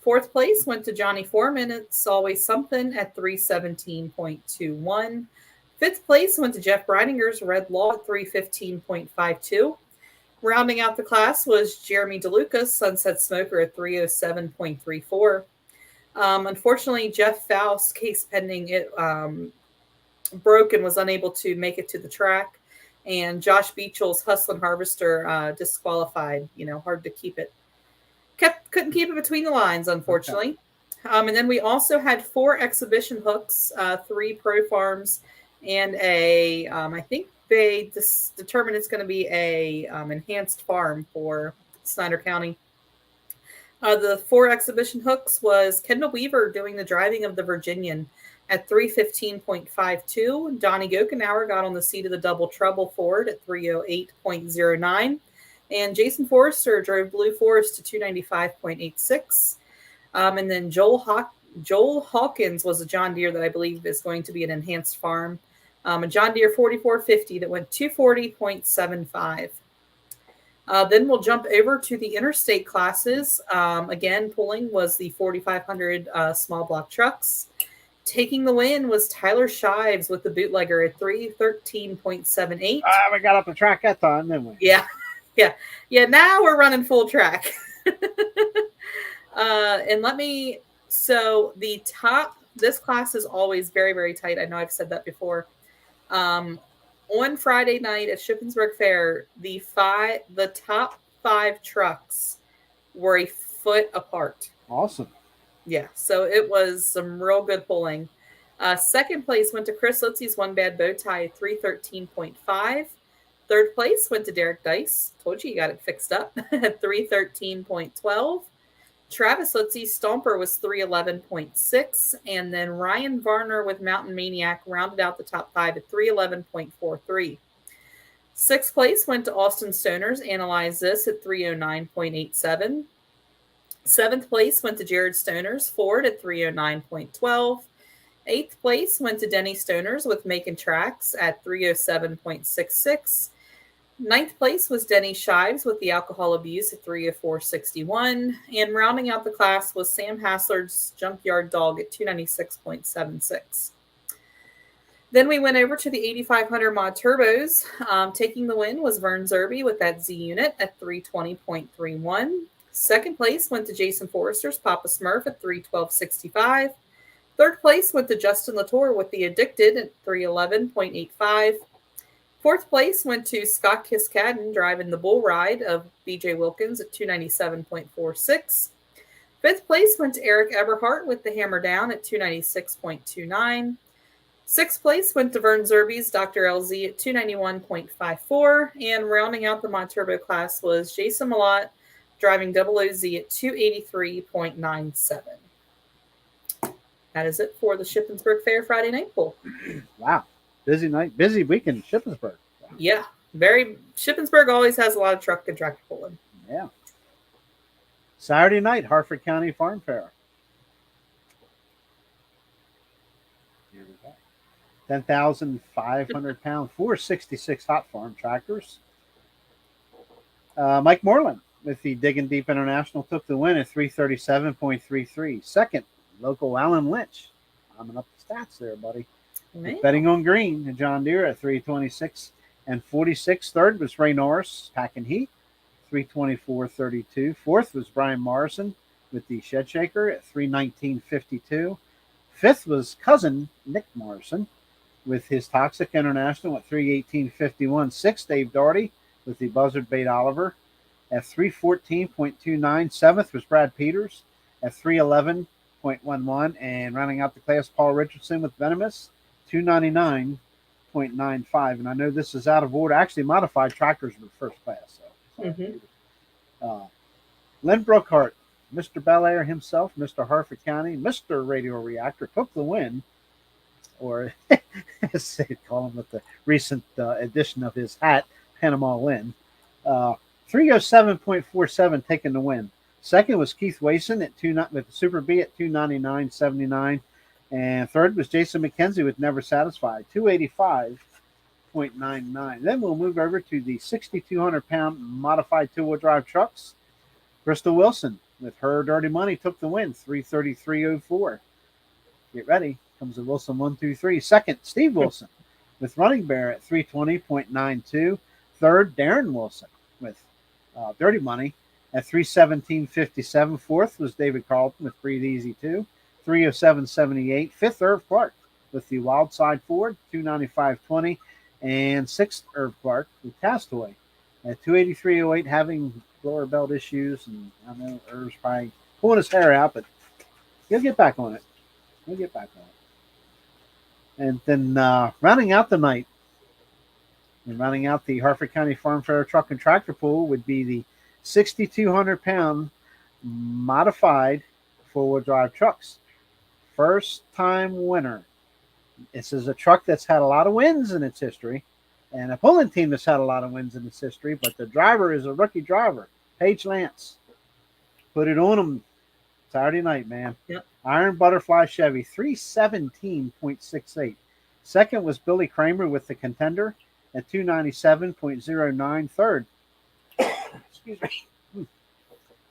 Fourth place went to Johnny Foreman. It's Always Something at 317.21. Fifth place went to Jeff Breininger's Red Law at 3:15.52. Rounding out the class was Jeremy DeLuca's Sunset Smoker at 3:07.34. Unfortunately, Jeff Faust's case pending it broke and was unable to make it to the track. And Josh Beechel's Hustlin' Harvester disqualified. Hard to keep it. Couldn't keep it between the lines, unfortunately. Okay. And then we also had 4 exhibition hooks, 3 Pro Farms, and I think they determined it's going to be a enhanced farm for Snyder County. The 4 exhibition hooks was Kendall Weaver doing the driving of the Virginian at 3:15.52. Donnie Gokenauer got on the seat of the Double Trouble Ford at 3:08.09. And Jason Forrester drove Blue Forest to 295.86. And then Joel Hawkins was a John Deere that I believe is going to be an enhanced farm. A John Deere 4450 that went 240.75. Then we'll jump over to the interstate classes. Again, pulling was the 4500 small block trucks. Taking the win was Tyler Shives with the bootlegger at 3:13.78. We got up the track that time, didn't we? Yeah. Now we're running full track. This class is always very, very tight. I know I've said that before. On Friday night at Shippensburg Fair, the top 5 trucks were a foot apart. Awesome. Yeah, so it was some real good pulling. Second place went to Chris Litzy's One Bad Bow Tie at 3:13.5. Third place went to Derek Dice. Told you got it fixed up at 3:13.12. Travis Litzy's Stomper was 3:11.6. And then Ryan Varner with Mountain Maniac rounded out the top 5 at 3:11.43. Sixth place went to Austin Stoner's Analyze This at 3:09.87. Seventh place went to Jared Stoner's Ford at 3:09.12. Eighth place went to Denny Stoner's with Making Tracks at 3:07.66. Ninth place was Denny Shives with the Alcohol Abuse at 3:04.61. And rounding out the class was Sam Hassler's Junkyard Dog at 296.76. Then we went over to the 8500 Mod Turbos. Taking the win was Vern Zerby with that Z unit at 3:20.31. Second place went to Jason Forrester's Papa Smurf at 3:12.65. Third place went to Justin Latour with the Addicted at 3:11.85. Fourth place went to Scott Kiskadden driving the Bull Ride of BJ Wilkins at 297.46. Fifth place went to Eric Eberhardt with the Hammer Down at 296.29. Sixth place went to Vern Zerby's Dr. LZ at 291.54. And rounding out the Mod Turbo class was Jason Malott driving Double OZ at 283.97. That is it for the Shippensburg Fair Friday night pool. Wow. Busy night, busy weekend in Shippensburg. Wow. Yeah. Shippensburg always has a lot of truck and tractor pulling. Yeah. Saturday night, Harford County Farm Fair. Here we go. 10,500 pound 466 hot farm tractors. Mike Moreland with the Digging Deep International took the win at 337.33. Second, local Alan Lynch. Climbing up the stats there, buddy. Betting on green, and John Deere at 326 and 46. Third was Ray Norris, packing heat, 324.32. Fourth was Brian Morrison with the Shed Shaker at 319.52. Fifth was cousin Nick Morrison with his Toxic International at 318.51. Sixth, Dave Doherty with the Buzzard Bait Oliver at 314.29. Seventh was Brad Peters at 311.11. And rounding out the class, Paul Richardson with Venomous, 299.95. And I know this is out of order. Actually, modified tractors were first class. So. Len Brookhart, Mr. Bel Air himself, Mr. Harford County, Mr. Radio Reactor, took the win, or as they call him with the recent edition of his hat, Panama Lynn. 307.47 taking the win. Second was Keith Wason at with the Super B at 299.79. And third was Jason McKenzie with Never Satisfied, 285.99. Then we'll move over to the 6,200 pound modified two-wheel drive trucks. Crystal Wilson with her Dirty Money took the win, 333.04. Get ready. Comes the Wilson 1, 2, 3. Second, Steve Wilson with Running Bear at 320.92. Third, Darren Wilson with Dirty Money at 317.57. Fourth was David Carlton with Breathe Easy 2, 307.78. Fifth, Irv Clark with the Wild Side Ford, 295.20. And sixth, Irv Clark with Castaway at 283.08, having lower belt issues. And I know Irv's probably pulling his hair out, but he'll get back on it. He'll get back on it. And then rounding out the night, and rounding out the Harford County Farm Fair Truck and Tractor Pool would be the 6,200-pound modified four-wheel drive trucks. First time winner. This is a truck that's had a lot of wins in its history, and a pulling team that's had a lot of wins in its history, but the driver is a rookie driver, Paige Lance. Put it on him Saturday night, man. Yep. Iron Butterfly Chevy, 317.68. Second was Billy Kramer with the Contender at 297.09. Third, excuse me,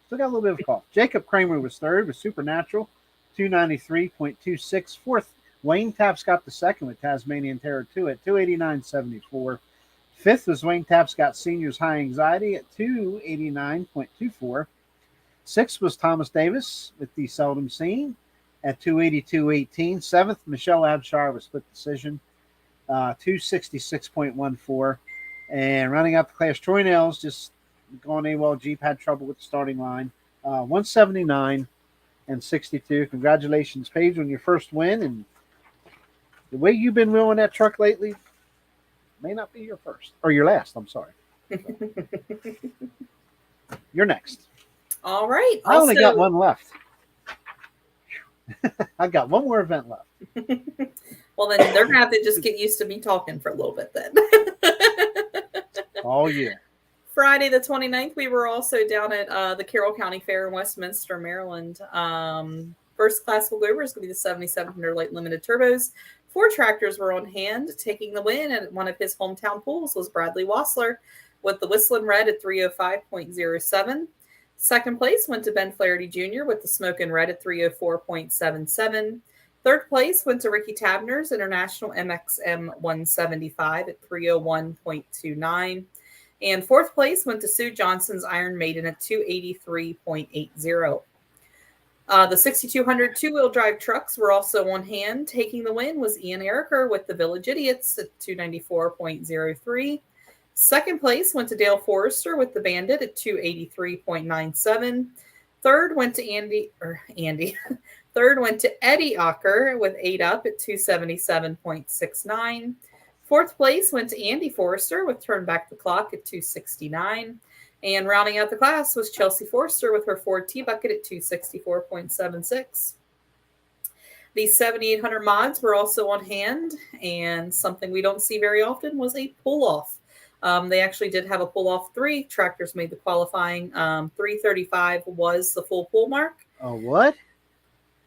still got a little bit of a cough. Jacob Kramer was third with Supernatural, 293.26. Fourth, Wayne Tapscott the second with Tasmanian Terror 2 at 289.74. Fifth was Wayne Tapscott Sr.'s High Anxiety at 289.24. Sixth was Thomas Davis with The Seldom Seen at 282.18. Seventh, Michelle Abshire with Split Decision, 266.14. And rounding out the class, Troy Nails just going AWOL. Jeep had trouble with the starting line, 179 and 62. Congratulations, Paige, on your first win. And the way you've been wheeling that truck lately may not be your first or your last. I'm sorry. You're next. All right. I only got one left. I've got one more event left. Well, then they're going to have to just get used to me talking for a little bit then. Oh, yeah. Friday the 29th, we were also down at the Carroll County Fair in Westminster, Maryland. First class will go over is going to be the 7700 Light Limited Turbos. 4 tractors were on hand. Taking the win at one of his hometown pools was Bradley Wassler with the Whistling Red at 305.07. Second place went to Ben Flaherty Jr. with the Smokin' Red at 304.77. Third place went to Ricky Tabner's International MXM 175 at 301.29. And fourth place went to Sue Johnson's Iron Maiden at 283.80. The 6,200 two-wheel drive trucks were also on hand. Taking the win was Ian Ericker with the Village Idiots at 294.03. Second place went to Dale Forrester with the Bandit at 283.97. Third went to Third went to Eddie Ocker with 8 Up at 277.69. Fourth place went to Andy Forrester with Turn Back the Clock at 269. And rounding out the class was Chelsea Forrester with her Ford T-Bucket at 264.76. The 7,800 mods were also on hand, and something we don't see very often was a pull-off. They actually did have a pull-off 3. Tractors made the qualifying. 335 was the full pull mark. Oh, what?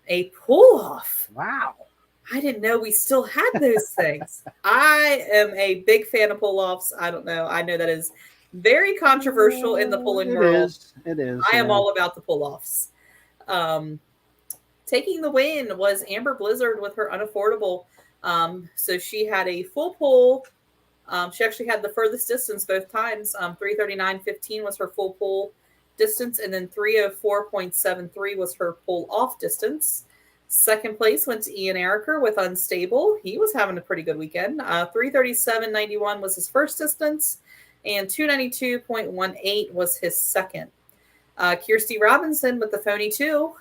A pull-off. Wow. I didn't know we still had those things. I am a big fan of pull-offs. I don't know. I know that is very controversial in the pulling world. It is. I am all about the pull-offs. Taking the win was Amber Blizzard with her Unaffordable. So she had a full pull. She actually had the furthest distance both times. 339.15 was her full pull distance, and then 304.73 was her pull off distance. Second place went to Ian Ericker with Unstable. He was having a pretty good weekend. 337.91 was his first distance, and 292.18 was his second. Kirsty Robinson with the Phony 2,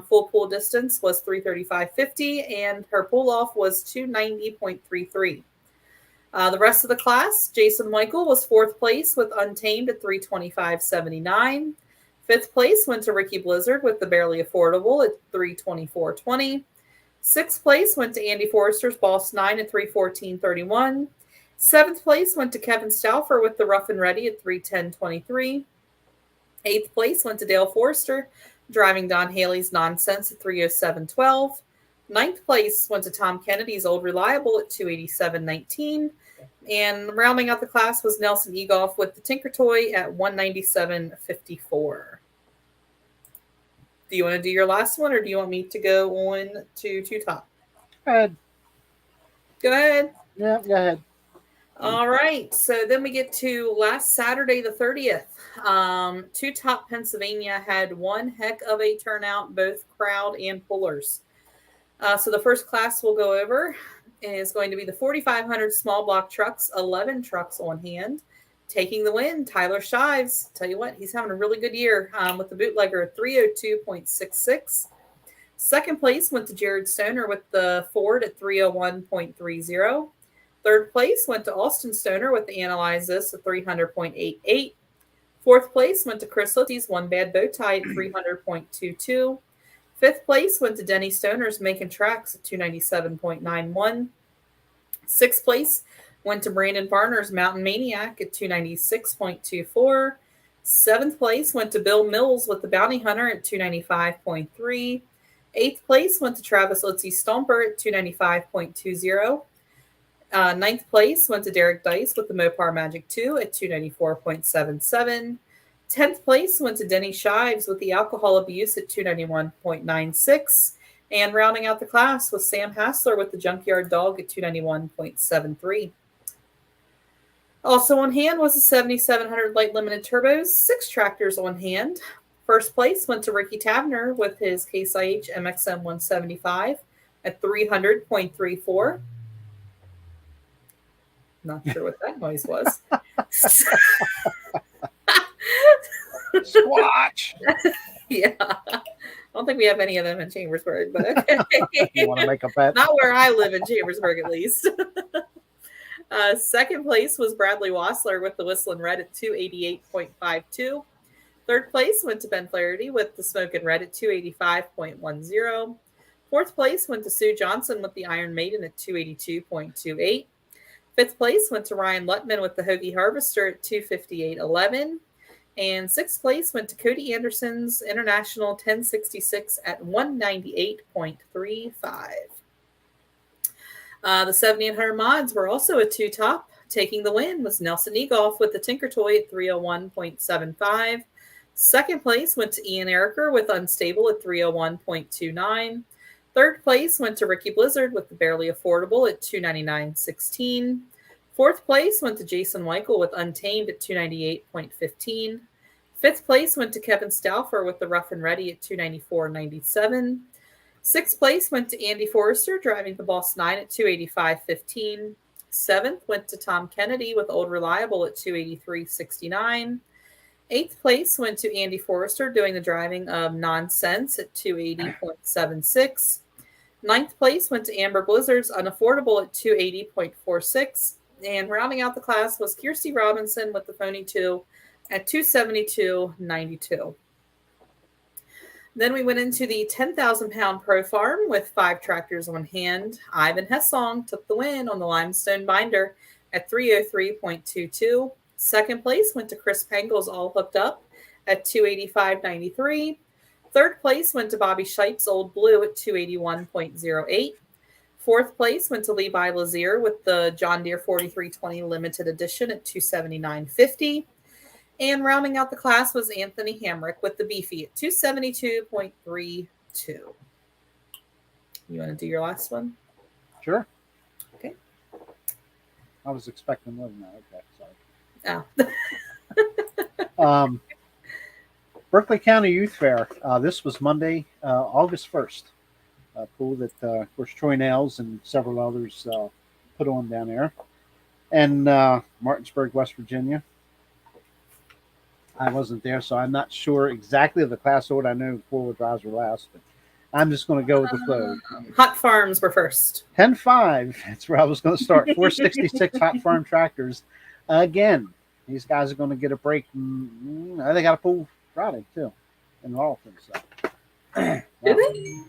full pull distance was 335.50, and her pull off was 290.33. The rest of the class, Jason Michael was fourth place with Untamed at 325.79. Fifth place went to Ricky Blizzard with the Barely Affordable at 324.20. Sixth place went to Andy Forrester's Boss 9 at 314.31. Seventh place went to Kevin Stauffer with the Rough and Ready at 310.23. Eighth place went to Dale Forrester, driving Don Haley's Nonsense at 307.12. Ninth place went to Tom Kennedy's Old Reliable at 287.19. And rounding out the class was Nelson Egoff with the Tinker Toy at 197.54. Do you want to do your last one, or do you want me to go on to two top? Go ahead. Go ahead. Yeah, go ahead. All right. So then we get to last Saturday, the 30th. Two Top Pennsylvania had one heck of a turnout, both crowd and pullers. So the first class we'll go over is going to be the 4,500 small block trucks, 11 trucks on hand. Taking the win, Tyler Shives. Tell you what, he's having a really good year with the bootlegger 302.66. Second place went to Jared Stoner with the Ford at 301.30. Third place went to Austin Stoner with the Analyze This at 300.88. Fourth place went to Chris Litzy's One Bad Bow Tie at 300.22. Fifth place went to Denny Stoner's Making Tracks at 297.91. Sixth place went to Brandon Varner's Mountain Maniac at 296.24. Seventh place went to Bill Mills with the Bounty Hunter at 295.3. Eighth place went to Travis Litzy's Stomper at 295.20. Ninth place went to Derek Dice with the Mopar Magic 2 at 294.77. 10th place went to Denny Shives with the Alcohol Abuse at 291.96. And rounding out the class was Sam Hassler with the Junkyard Dog at 291.73. Also on hand was the 7,700 Light Limited Turbos, 6 tractors on hand. First place went to Ricky Tavner with his Case IH MXM 175 at 300.34. Not sure what that noise was. Squatch. Yeah. I don't think we have any of them in Chambersburg, but okay. You want to make a bet? Not where I live in Chambersburg, at least. Second place was Bradley Wassler with the Whistling Red at 288.52. Third place went to Ben Flaherty with the Smoking Red at 285.10. Fourth place went to Sue Johnson with the Iron Maiden at 282.28. Fifth place went to Ryan Lutman with the Hoagie Harvester at 258.11. And sixth place went to Cody Anderson's International 1066 at 198.35. The 7,800 mods were also a two-top. Taking the win was Nelson Egolf with the Tinker Toy at 301.75. Second place went to Ian Ericker with Unstable at 301.29. Third place went to Ricky Blizzard with the Barely Affordable at 299.16. Fourth place went to Jason Weichel with Untamed at 298.15. Fifth place went to Kevin Stauffer with the Rough and Ready at 294.97. Sixth place went to Andy Forrester driving the Boss 9 at 285.15. Seventh went to Tom Kennedy with Old Reliable at 283.69. Eighth place went to Andy Forrester doing the driving of Nonsense at 280.76. Ninth place went to Amber Blizzard's Unaffordable at 280.46. And rounding out the class was Kirsty Robinson with the Phony 2 at 272.92. Then we went into the 10,000-pound Pro Farm with 5 tractors on hand. Ivan Hessong took the win on the Limestone Binder at 303.22. Second place went to Chris Pangles All Hooked Up at 285.93. Third place went to Bobby Shipe's Old Blue at 281.08. Fourth place went to Levi Lazier with the John Deere 4320 Limited Edition at 279.50. And rounding out the class was Anthony Hamrick with the Beefy at 272.32. You want to do your last one? Sure. Okay. I was expecting more than that. Okay, sorry. Oh. Berkeley County Youth Fair. This was Monday, August 1st. Pool that, of course, Troy Nails and several others put on down there. And Martinsburg, West Virginia. I wasn't there, so I'm not sure exactly of the class order. I know 4-wheel drives were last, but I'm just going to go with the flow. Hot Farms were first. 10-5. That's where I was going to start. 466 Hot Farm tractors. Again, these guys are going to get a break. They got a pool Friday, too, in Lawton. So. Did they?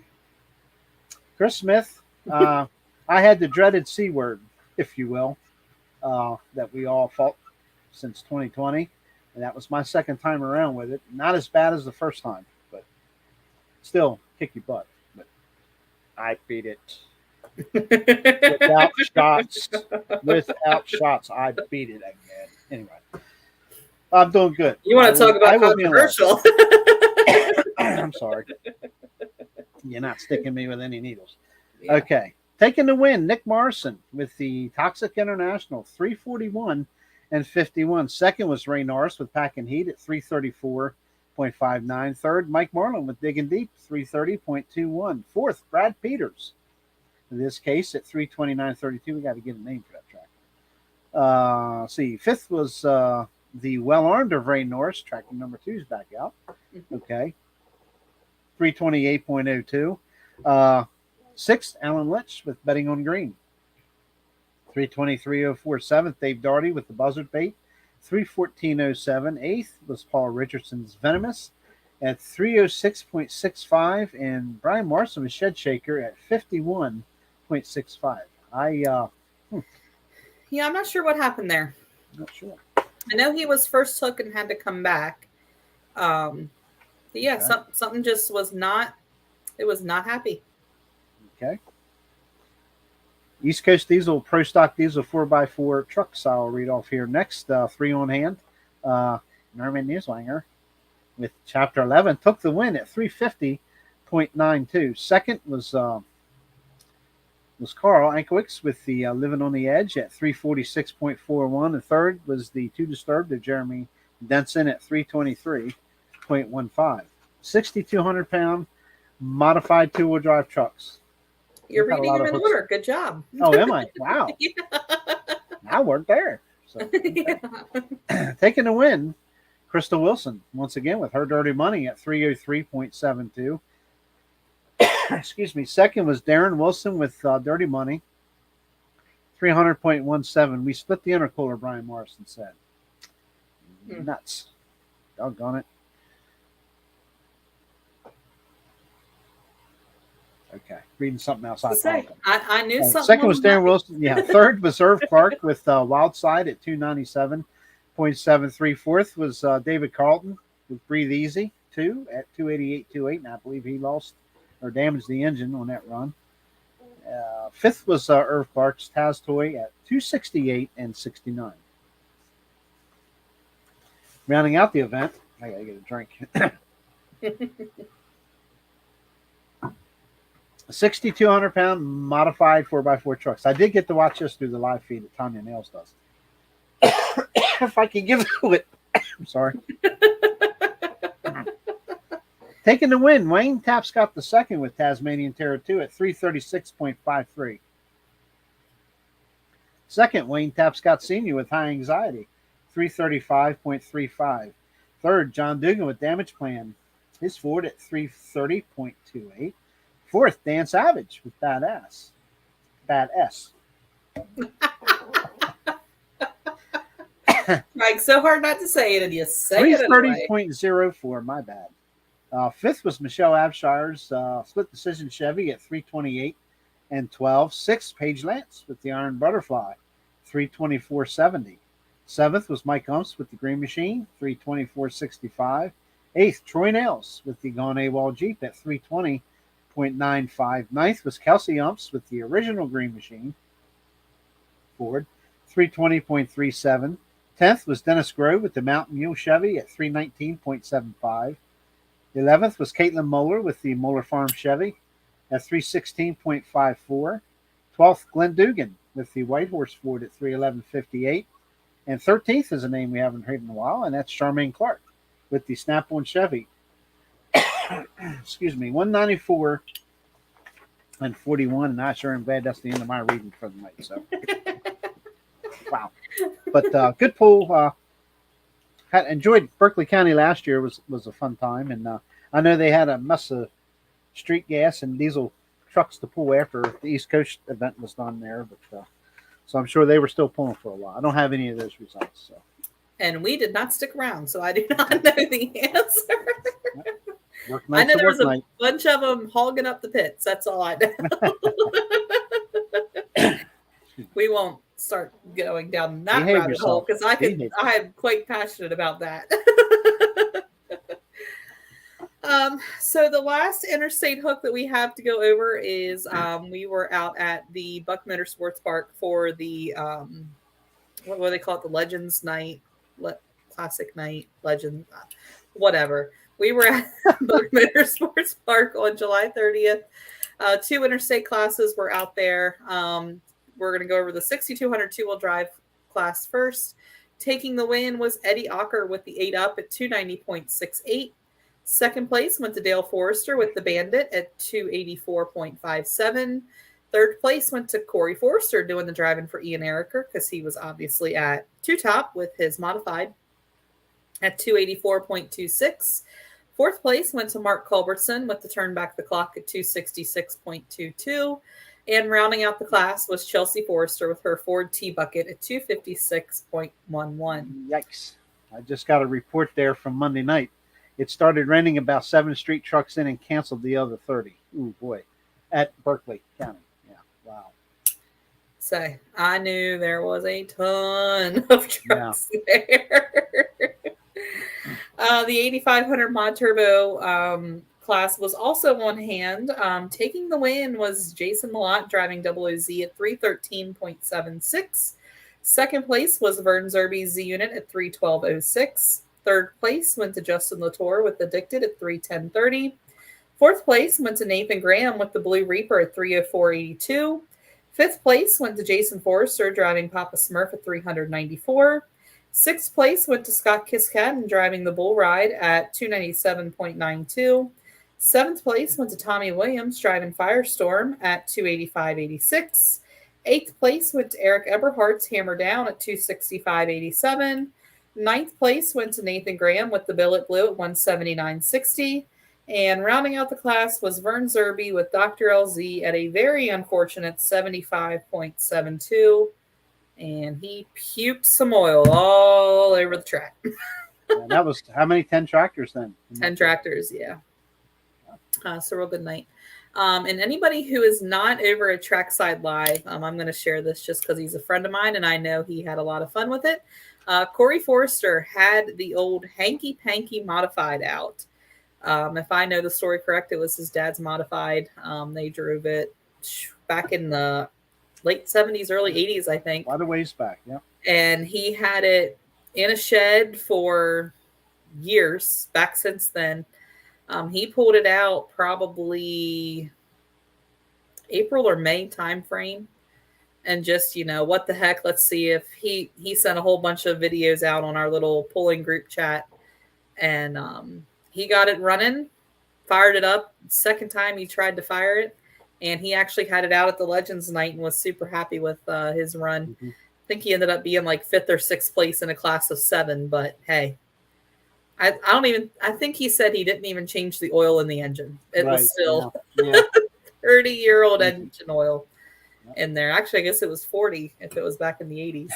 Chris Smith. I had the dreaded C word, if you will, that we all fought since 2020. And that was my second time around with it. Not as bad as the first time, but still kick your butt. But I beat it. Without shots, I beat it again. Anyway, I'm doing good. You want to talk about controversial? I'm sorry. You're not sticking me with any needles. Yeah. Okay. Taking the win, Nick Morrison with the Toxic International, 341 and 51. Second was Ray Norris with Pack and Heat at 334.59. Third, Mike Marlin with Digging Deep, 330.21. Fourth, Brad Peters, in this case at 329.32. We got to get a name for that track. See, fifth was the Well Armed of Ray Norris. Tracking number 2 is back out. Okay. 328.02. Sixth, Alan Litch with Betting on Green. 323.04. Seventh, Dave Daugherty with the Buzzard Bait. 314.07. Eighth was Paul Richardson's Venomous at 306.65. And Brian Morrison with Shed Shaker at 51.65. Yeah, I'm not sure what happened there. Not sure. I know he was first hook and had to come back. But yeah, Okay. something just was not. It was not happy. Okay. East Coast Diesel, Pro Stock Diesel 4x4 truck style read off here. Next, 3 on hand. Norman Newswanger with Chapter 11 took the win at 350.92. Second was Carl Ankiewicz with the Living on the Edge at 346.41. And third was the Too Disturbed of Jeremy Denson at 323.15. 6,200-pound modified two-wheel drive trucks. You're reading them in order. Good job. Oh, am I? Wow. Yeah. I worked there. So, Yeah. taking the win, Crystal Wilson, once again, with her Dirty Money at 303.72. Excuse me. Second was Darren Wilson with Dirty Money, 300.17. We split the intercooler, Brian Morrison said. Nuts. Doggone it. Okay. Reading something else. I knew something. Second was Darren Wilson. Yeah. Third was Irv Clark with Wildside at 297.73. Fourth was David Carlton with Breathe Easy 2 at 288.28. And I believe he lost or damaged the engine on that run. Fifth was Irv Clark's Taz Toy at 268.69. Rounding out the event, I gotta get a drink. 6,200-pound modified 4x4 trucks. I did get to watch this through the live feed that Tanya Nails does. If I can give it to it. I'm sorry. Taking the win, Wayne Tapscott the second with Tasmanian Terror 2 at 336.53. Second, Wayne Tapscott Sr. with High Anxiety, 335.35. Third, John Dugan with Damage Plan, his Ford at 330.28. Fourth, Dan Savage with Badass. Badass. Trying so hard not to say it, and you say it anyway. 330.04, my bad. Fifth was Michelle Abshire's Split Decision Chevy at 328.12. Sixth, Paige Lance with the Iron Butterfly, 324.70. Seventh was Mike Umps with the Green Machine, 324.65. Eighth, Troy Nails with the Gone AWOL Jeep at 320.95. Ninth was Kelsey Umps with the original Green Machine Ford, 320.37. 10th was Dennis Grove with the Mountain Mule Chevy at 319.75. 11th was Caitlin Moeller with the Moeller Farm Chevy at 316.54. 12th, Glenn Dugan with the White Horse Ford at 311.58. And 13th is a name we haven't heard in a while, and that's Charmaine Clark with the Snap-on Chevy. Excuse me, 194 and 41. And I sure am glad that's the end of my reading for the night. So, wow. But good pull. Enjoyed Berkeley County last year. Was a fun time, and I know they had a mess of street gas and diesel trucks to pull after the East Coast event was done there. But so I'm sure they were still pulling for a while. I don't have any of those results. So. And we did not stick around, so I do not know the answer. I know there was a bunch of them hogging up the pits. That's all I know. We won't start going down that rabbit hole because I'm quite passionate about that. So the last interstate hook that we have to go over is we were out at the Buck Motorsports Park for the what do they call it? The Legends Night, Classic Night, Legend, whatever. We were at Buck Motorsports Park on July 30th. Two interstate classes were out there. We're going to go over the 6200 two-wheel drive class first. Taking the win was Eddie Ocker with the 8 up at 290.68. Second place went to Dale Forrester with the Bandit at 284.57. Third place went to Corey Forrester doing the driving for Ian Ericker because he was obviously at two top with his modified at 284.26. Fourth place went to Mark Culbertson with the turn back the clock at 266.22. And rounding out the class was Chelsea Forrester with her Ford T-Bucket at 256.11. Yikes. I just got a report there from Monday night. It started raining about 7 street trucks in and canceled the other 30. Ooh, boy. At Berkeley County. Yeah, wow. So I knew there was a ton of trucks there. The 8500 Mod Turbo class was also on hand. Taking the win was Jason Malott driving OOZ at 313.76. Second place was Vern Zerby's Z Unit at 312.06. Third place went to Justin Latour with Addicted at 310.30. Fourth place went to Nathan Graham with the Blue Reaper at 304.82. Fifth place went to Jason Forrester driving Papa Smurf at 394. Sixth place went to Scott Kiskadden driving the Bull Ride at 297.92. Seventh place went to Tommy Williams driving Firestorm at 285.86. Eighth place went to Eric Eberhardt's Hammer Down at 265.87. Ninth place went to Nathan Graham with the Billet Blue at 179.60. And rounding out the class was Vern Zerby with Dr. LZ at a very unfortunate 75.72. And he puked some oil all over the track. Yeah, that was how many? 10 tractors then? 10 tractors, yeah. So real good night. And anybody who is not over at Trackside Live, I'm going to share this just because he's a friend of mine and I know he had a lot of fun with it. Corey Forrester had the old Hanky Panky modified out. If I know the story correct, it was his dad's modified. They drove it back in the late 70s, early 80s, I think. A lot of ways back, yeah. And he had it in a shed for years, back since then. He pulled it out probably April or May timeframe. And just, what the heck, let's see if he sent a whole bunch of videos out on our little pulling group chat. And he got it running, fired it up. Second time he tried to fire it. And he actually had it out at the Legends night and was super happy with his run. Mm-hmm. I think he ended up being like 5th or 6th place in a class of 7. But hey, I think he said he didn't even change the oil in the engine. It was still 30-year-old engine oil in there. Actually, I guess it was 40 if it was back in the 80s.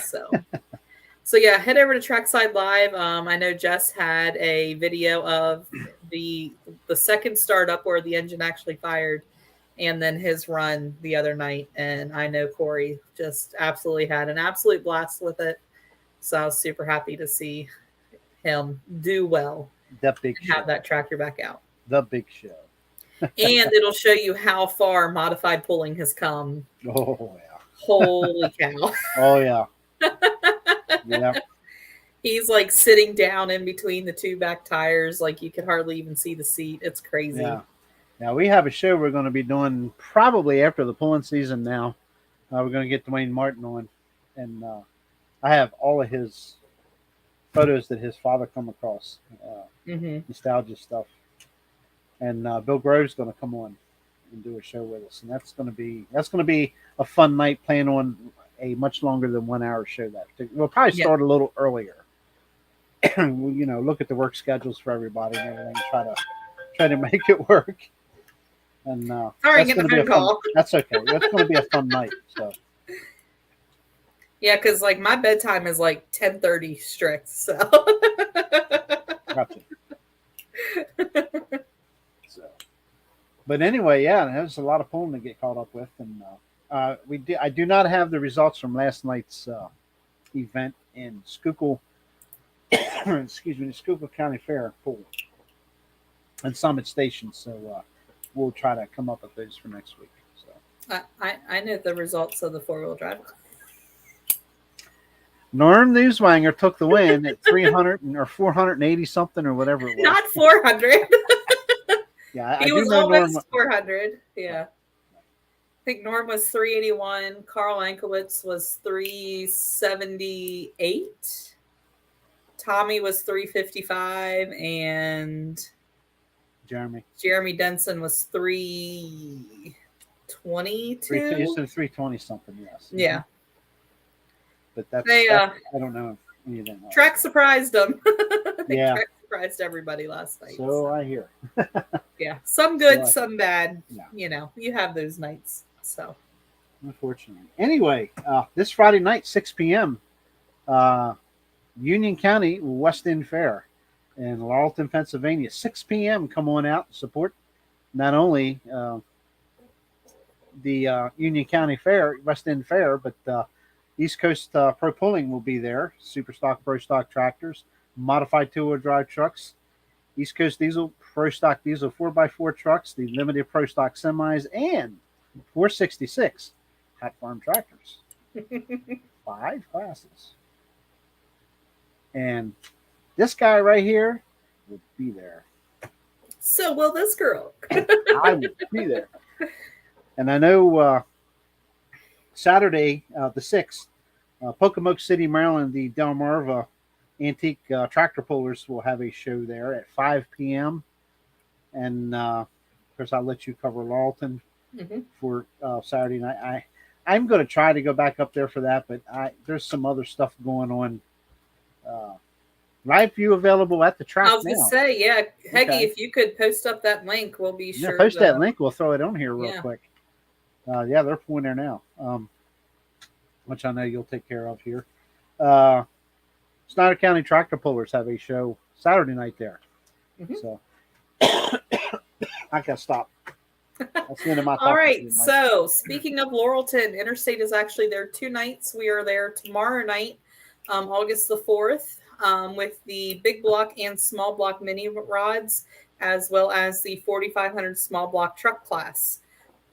So yeah, head over to Trackside Live. I know Jess had a video of the second startup where the engine actually fired, and then his run the other night. And I know Corey just absolutely had an absolute blast with it. So I was super happy to see him do well. That big show. Have that tractor back out. The big show. And it'll show you how far modified pulling has come. Oh, yeah. Holy cow. Oh, yeah. Yeah. He's like sitting down in between the two back tires. Like you could hardly even see the seat. It's crazy. Yeah. Now, we have a show we're going to be doing probably after the pulling season now. We're going to get Dwayne Martin on. And I have all of his photos that his father come across. Nostalgia stuff. And Bill Grove's going to come on and do a show with us. And that's going to be a fun night, playing on a much longer than 1 hour show. We'll probably start a little earlier. Look at the work schedules for everybody and everything. Try to make it work. And sorry, getting a phone call. That's okay. That's going to be a fun night. So. Yeah, because like my bedtime is like 10:30 strict. So. Gotcha. So. But anyway, yeah, there's a lot of pulling to get caught up with, and I do not have the results from last night's event in Schuylkill. Excuse me, the Schuylkill County Fair pool and Summit Station. So we'll try to come up with those for next week. So I know the results of the 4-wheel drive. Norm Newswanger took the win at 300 or 480 something or whatever it was. Not 400. Yeah, he was almost 400. Yeah. think Norm was 381. Carl Ankowitz was 378. Tommy was 355, and Jeremy Denson was 322. You said 320 something, yes. Yeah. But that's I don't know anything else. Track surprised them. Yeah. Track surprised everybody last night. So I hear. Yeah. Some good, some bad. Yeah. You know, you have those nights. So unfortunately. Anyway, this Friday night, 6 p.m., Union County West End Fair in Laurelton, Pennsylvania. 6 p.m. Come on out and support not only the Union County Fair, West End Fair, but East Coast Pro Pulling will be there. Super Stock, Pro Stock tractors, modified two-wheel drive trucks, East Coast Diesel, Pro Stock Diesel 4x4 trucks, the limited Pro Stock semis, and 466 Hot Farm tractors. 5 classes. And this guy right here will be there. So will this girl. I will be there. And I know Saturday, the 6th, Pocomoke City, Maryland, the Delmarva Antique Tractor Pullers will have a show there at 5 p.m. And, of course, I'll let you cover Laurelton for Saturday night. I'm going to try to go back up there for that, but there's some other stuff going on. Live view available at the track now. I was going to say, yeah, Heggy, if you could post up that link, we'll be sure. Post that link. We'll throw it on here real quick. Yeah, they're pulling there now, which I know you'll take care of here. Snyder County Tractor Pullers have a show Saturday night there. So I got to stop. That's the end of my All right. So speaking of Laurelton, Interstate is actually there 2 nights. We are there tomorrow night, August the 4th, with the big block and small block mini rods, as well as the 4,500 small block truck class.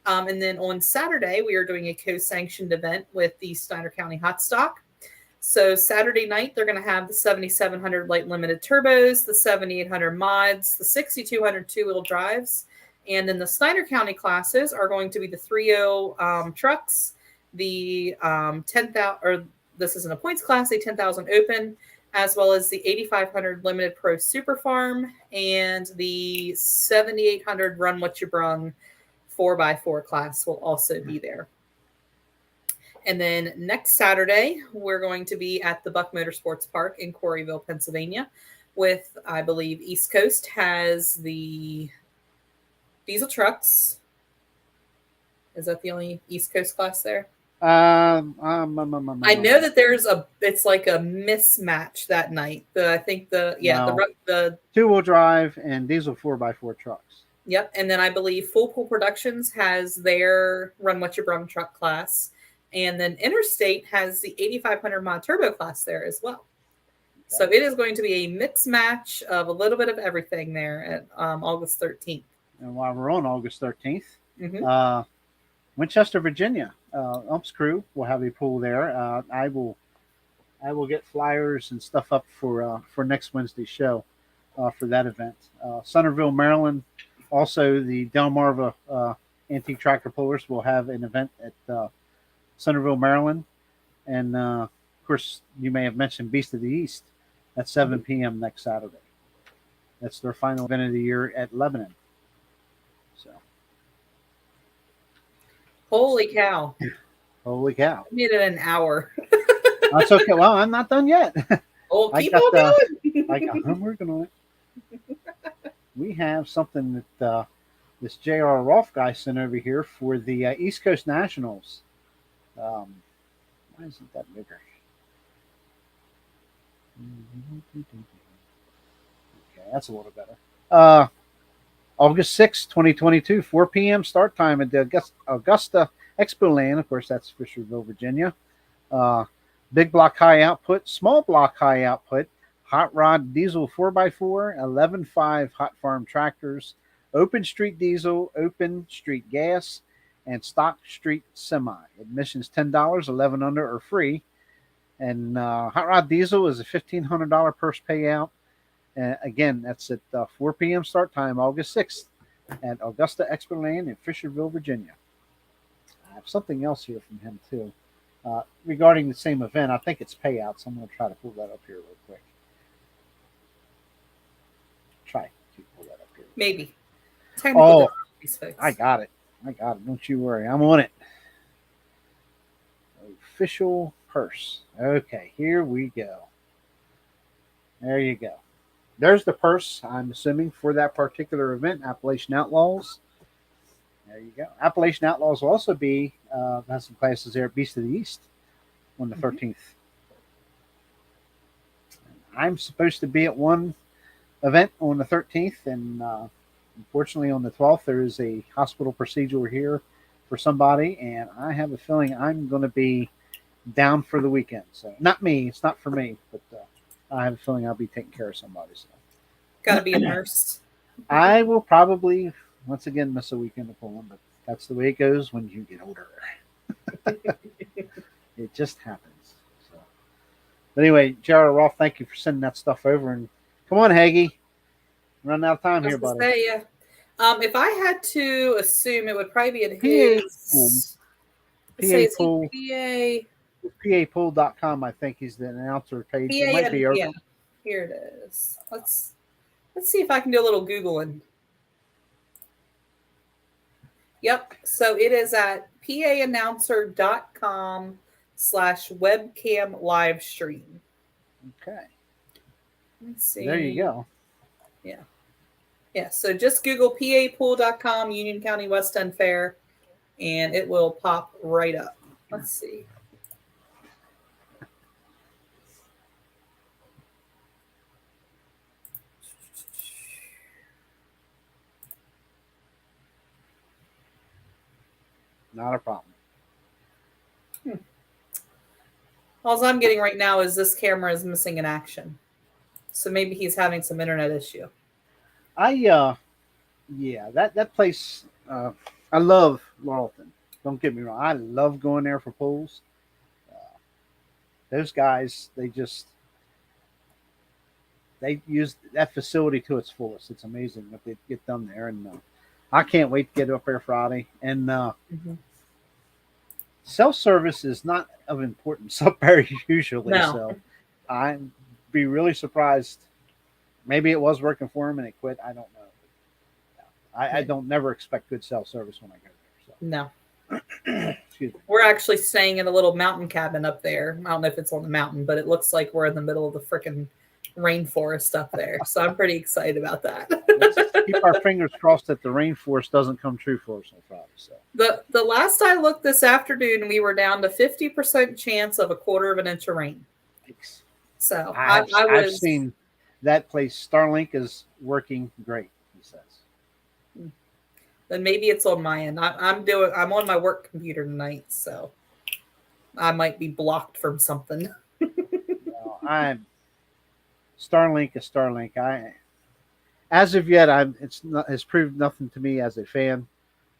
And then on Saturday, we are doing a co-sanctioned event with the Snyder County Hot Stock. So Saturday night, they're going to have the 7,700 light limited turbos, the 7,800 mods, the 6,200 two-wheel drives. And then the Snyder County classes are going to be the 3.0 trucks, the 10,000, or this isn't a points class, a 10,000 open, as well as the 8,500 limited pro super farm and the 7,800 run what you brung 4x4 class will also be there. And then next Saturday, we're going to be at the Buck Motorsports Park in Quarryville, Pennsylvania, with, I believe, East Coast has the diesel trucks. Is that the only East Coast class there? I know that it's like a mismatch that night. I think the two-wheel drive and diesel 4x4 trucks. Yep. And then I believe Full Pool Productions has their Run What You Brung truck class. And then Interstate has the 8,500 mod turbo class there as well. Okay. So it is going to be a mix match of a little bit of everything there at August 13th. And while we're on August 13th, Winchester, Virginia, Umps Crew will have a pool there. I will get flyers and stuff up for next Wednesday's show for that event. Centerville, Maryland, also the Delmarva Antique Tractor Pullers will have an event at Centerville, Maryland. And, of course, you may have mentioned Beast of the East at 7 p.m. next Saturday. That's their final event of the year at Lebanon. So, holy cow. Holy cow. I made it an hour. That's okay. Well, I'm not done yet. Oh, keep on going. I'm working on it. We have something that this JR Rolfe guy sent over here for the East Coast Nationals. Why isn't that bigger? Okay, that's a little better. August 6th, 2022, 4 p.m. start time at the Augusta Expo Land. Of course, that's Fisherville, Virginia. Big block high output, small block high output, hot rod diesel 4x4, 11.5 hot farm tractors, open street diesel, open street gas, and stock street semi. Admission's $10, 11 under or free. And hot rod diesel is a $1,500 purse payout. Again, that's at 4 p.m. start time, August 6th at Augusta Expo Land in Fisherville, Virginia. have something else here from him too regarding the same event. I think it's payouts. I'm going to try to pull that up here real quick. Try to pull that up here. Maybe. Oh, I got it. I got it. Don't you worry. I'm on it. Official purse. Okay, here we go. There you go. There's the purse, I'm assuming, for that particular event, Appalachian Outlaws. There you go. Appalachian Outlaws will also be, has some classes there at Beast of the East on the 13th. I'm supposed to be at one event on the 13th, and unfortunately on the 12th, there is a hospital procedure here for somebody, and I have a feeling I'm going to be down for the weekend. So, not me. It's not for me, but I have a feeling I'll be taking care of somebody. So. Got to be a nurse. I will probably once again miss a weekend of pulling, but that's the way it goes when you get older. It just happens. So, but anyway, J.R. Rolfe, thank you for sending that stuff over. And come on, Hagee, running out of time here, buddy. Say, yeah. If I had to assume, it would probably be at his PA PAPool.com, I think, is the announcer page. It might be yeah, here it is. Let's see if I can do a little Googling. Yep. So it is at paannouncer.com/webcam live stream. Okay. Let's see. There you go. Yeah. Yeah. So just Google papool.com, Union County West End Fair, and it will pop right up. Let's see. Not a problem. All I'm getting right now is this camera is missing in action. So maybe he's having some internet issue. Yeah, that place, I love Laurelton. Don't get me wrong. I love going there for pools. Those guys, they use that facility to its fullest. It's amazing what they get done there. And I can't wait to get up there Friday. And self-service is not of importance up there usually. No. So I'd be really surprised. Maybe it was working for him and it quit. I don't know. I don't never expect good self-service when I go there. So. No. Excuse me. We're actually staying in a little mountain cabin up there. I don't know if it's on the mountain, but it looks like we're in the middle of the freaking rainforest up there. So I'm pretty excited about that. Let's keep our fingers crossed that the rainforest doesn't come true for us on Friday. So the last I looked this afternoon, we were down to 50% chance of a quarter of an inch of rain. Thanks. So I've seen that place. Starlink is working great, he says. Then maybe it's on my end. I'm on my work computer tonight, so I might be blocked from something. No, Starlink is Starlink. As of yet, it's proved nothing to me as a fan.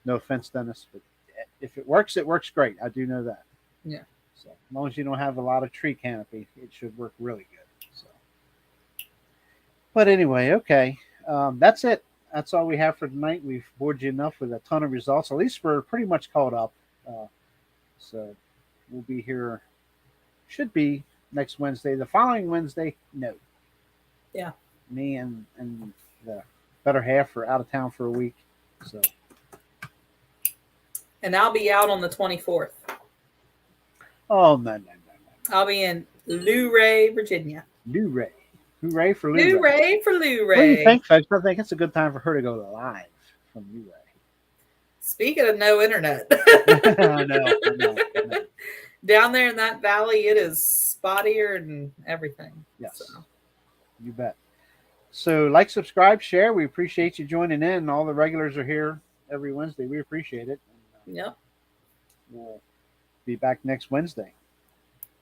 No offense, Dennis, but if it works great. I do know that. Yeah. So as long as you don't have a lot of tree canopy, it should work really good. So, but anyway, okay, that's it. That's all we have for tonight. We've bored you enough with a ton of results. At least we're pretty much caught up. So we'll be here. Should be next Wednesday. The following Wednesday, no. Yeah. Me and the better half are out of town for a week. So. And I'll be out on the 24th. Oh, no. I'll be in Luray, Virginia. Luray. Hooray for Luray. Hooray for Luray. What do you think, folks? I think it's a good time for her to go live from Luray. Speaking of no internet. I know. Down there in that valley, it is spottier and everything. Yes. So. You bet. So, like, subscribe, share. We appreciate you joining in. All the regulars are here every Wednesday. We appreciate it. And, yep. We'll be back next Wednesday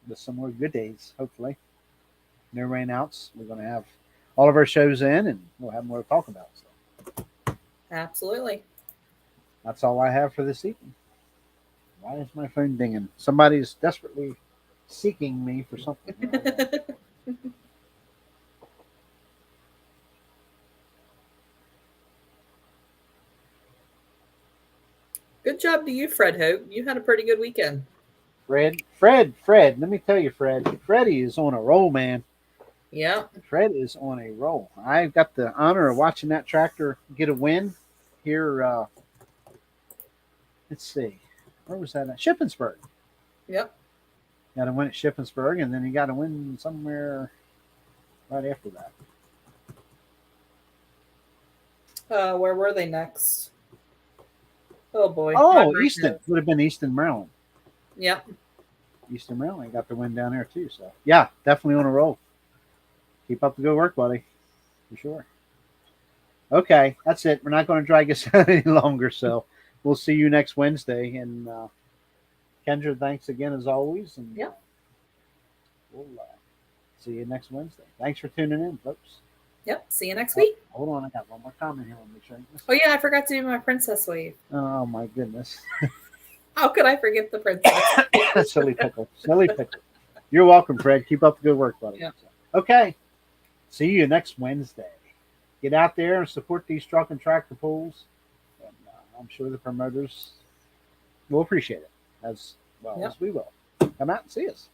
with some more good days, hopefully. No rainouts. We're going to have all of our shows in, and we'll have more to talk about. So. Absolutely. That's all I have for this evening. Why is my phone dinging? Somebody's desperately seeking me for something. Good job to you, Fred Hope. You had a pretty good weekend. Fred. Let me tell you, Freddie is on a roll, man. Yeah. Fred is on a roll. I got the honor of watching that tractor get a win here. Let's see, where was that at? Shippensburg. Yep. Got a win at Shippensburg, and then he got a win somewhere right after that. Where were they next? Oh boy. Oh, Easton. Would have been Easton, Maryland. Yep. Easton, Maryland got the win down there too. So yeah, definitely on a roll. Keep up the good work, buddy. For sure. Okay, that's it. We're not going to drag us out any longer. So we'll see you next Wednesday. And Kendra, thanks again as always. And yep. We'll see you next Wednesday. Thanks for tuning in, folks. Yep. See you next week. Hold on, I got one more comment here. Let me make sure. Oh yeah, I forgot to do my princess wave. Oh my goodness. How could I forget the princess? Silly pickle. Silly pickle. You're welcome, Fred. Keep up the good work, buddy. Yep. Okay. See you next Wednesday. Get out there and support these truck and tractor pulls. And I'm sure the promoters will appreciate it as well as we will. Come out and see us.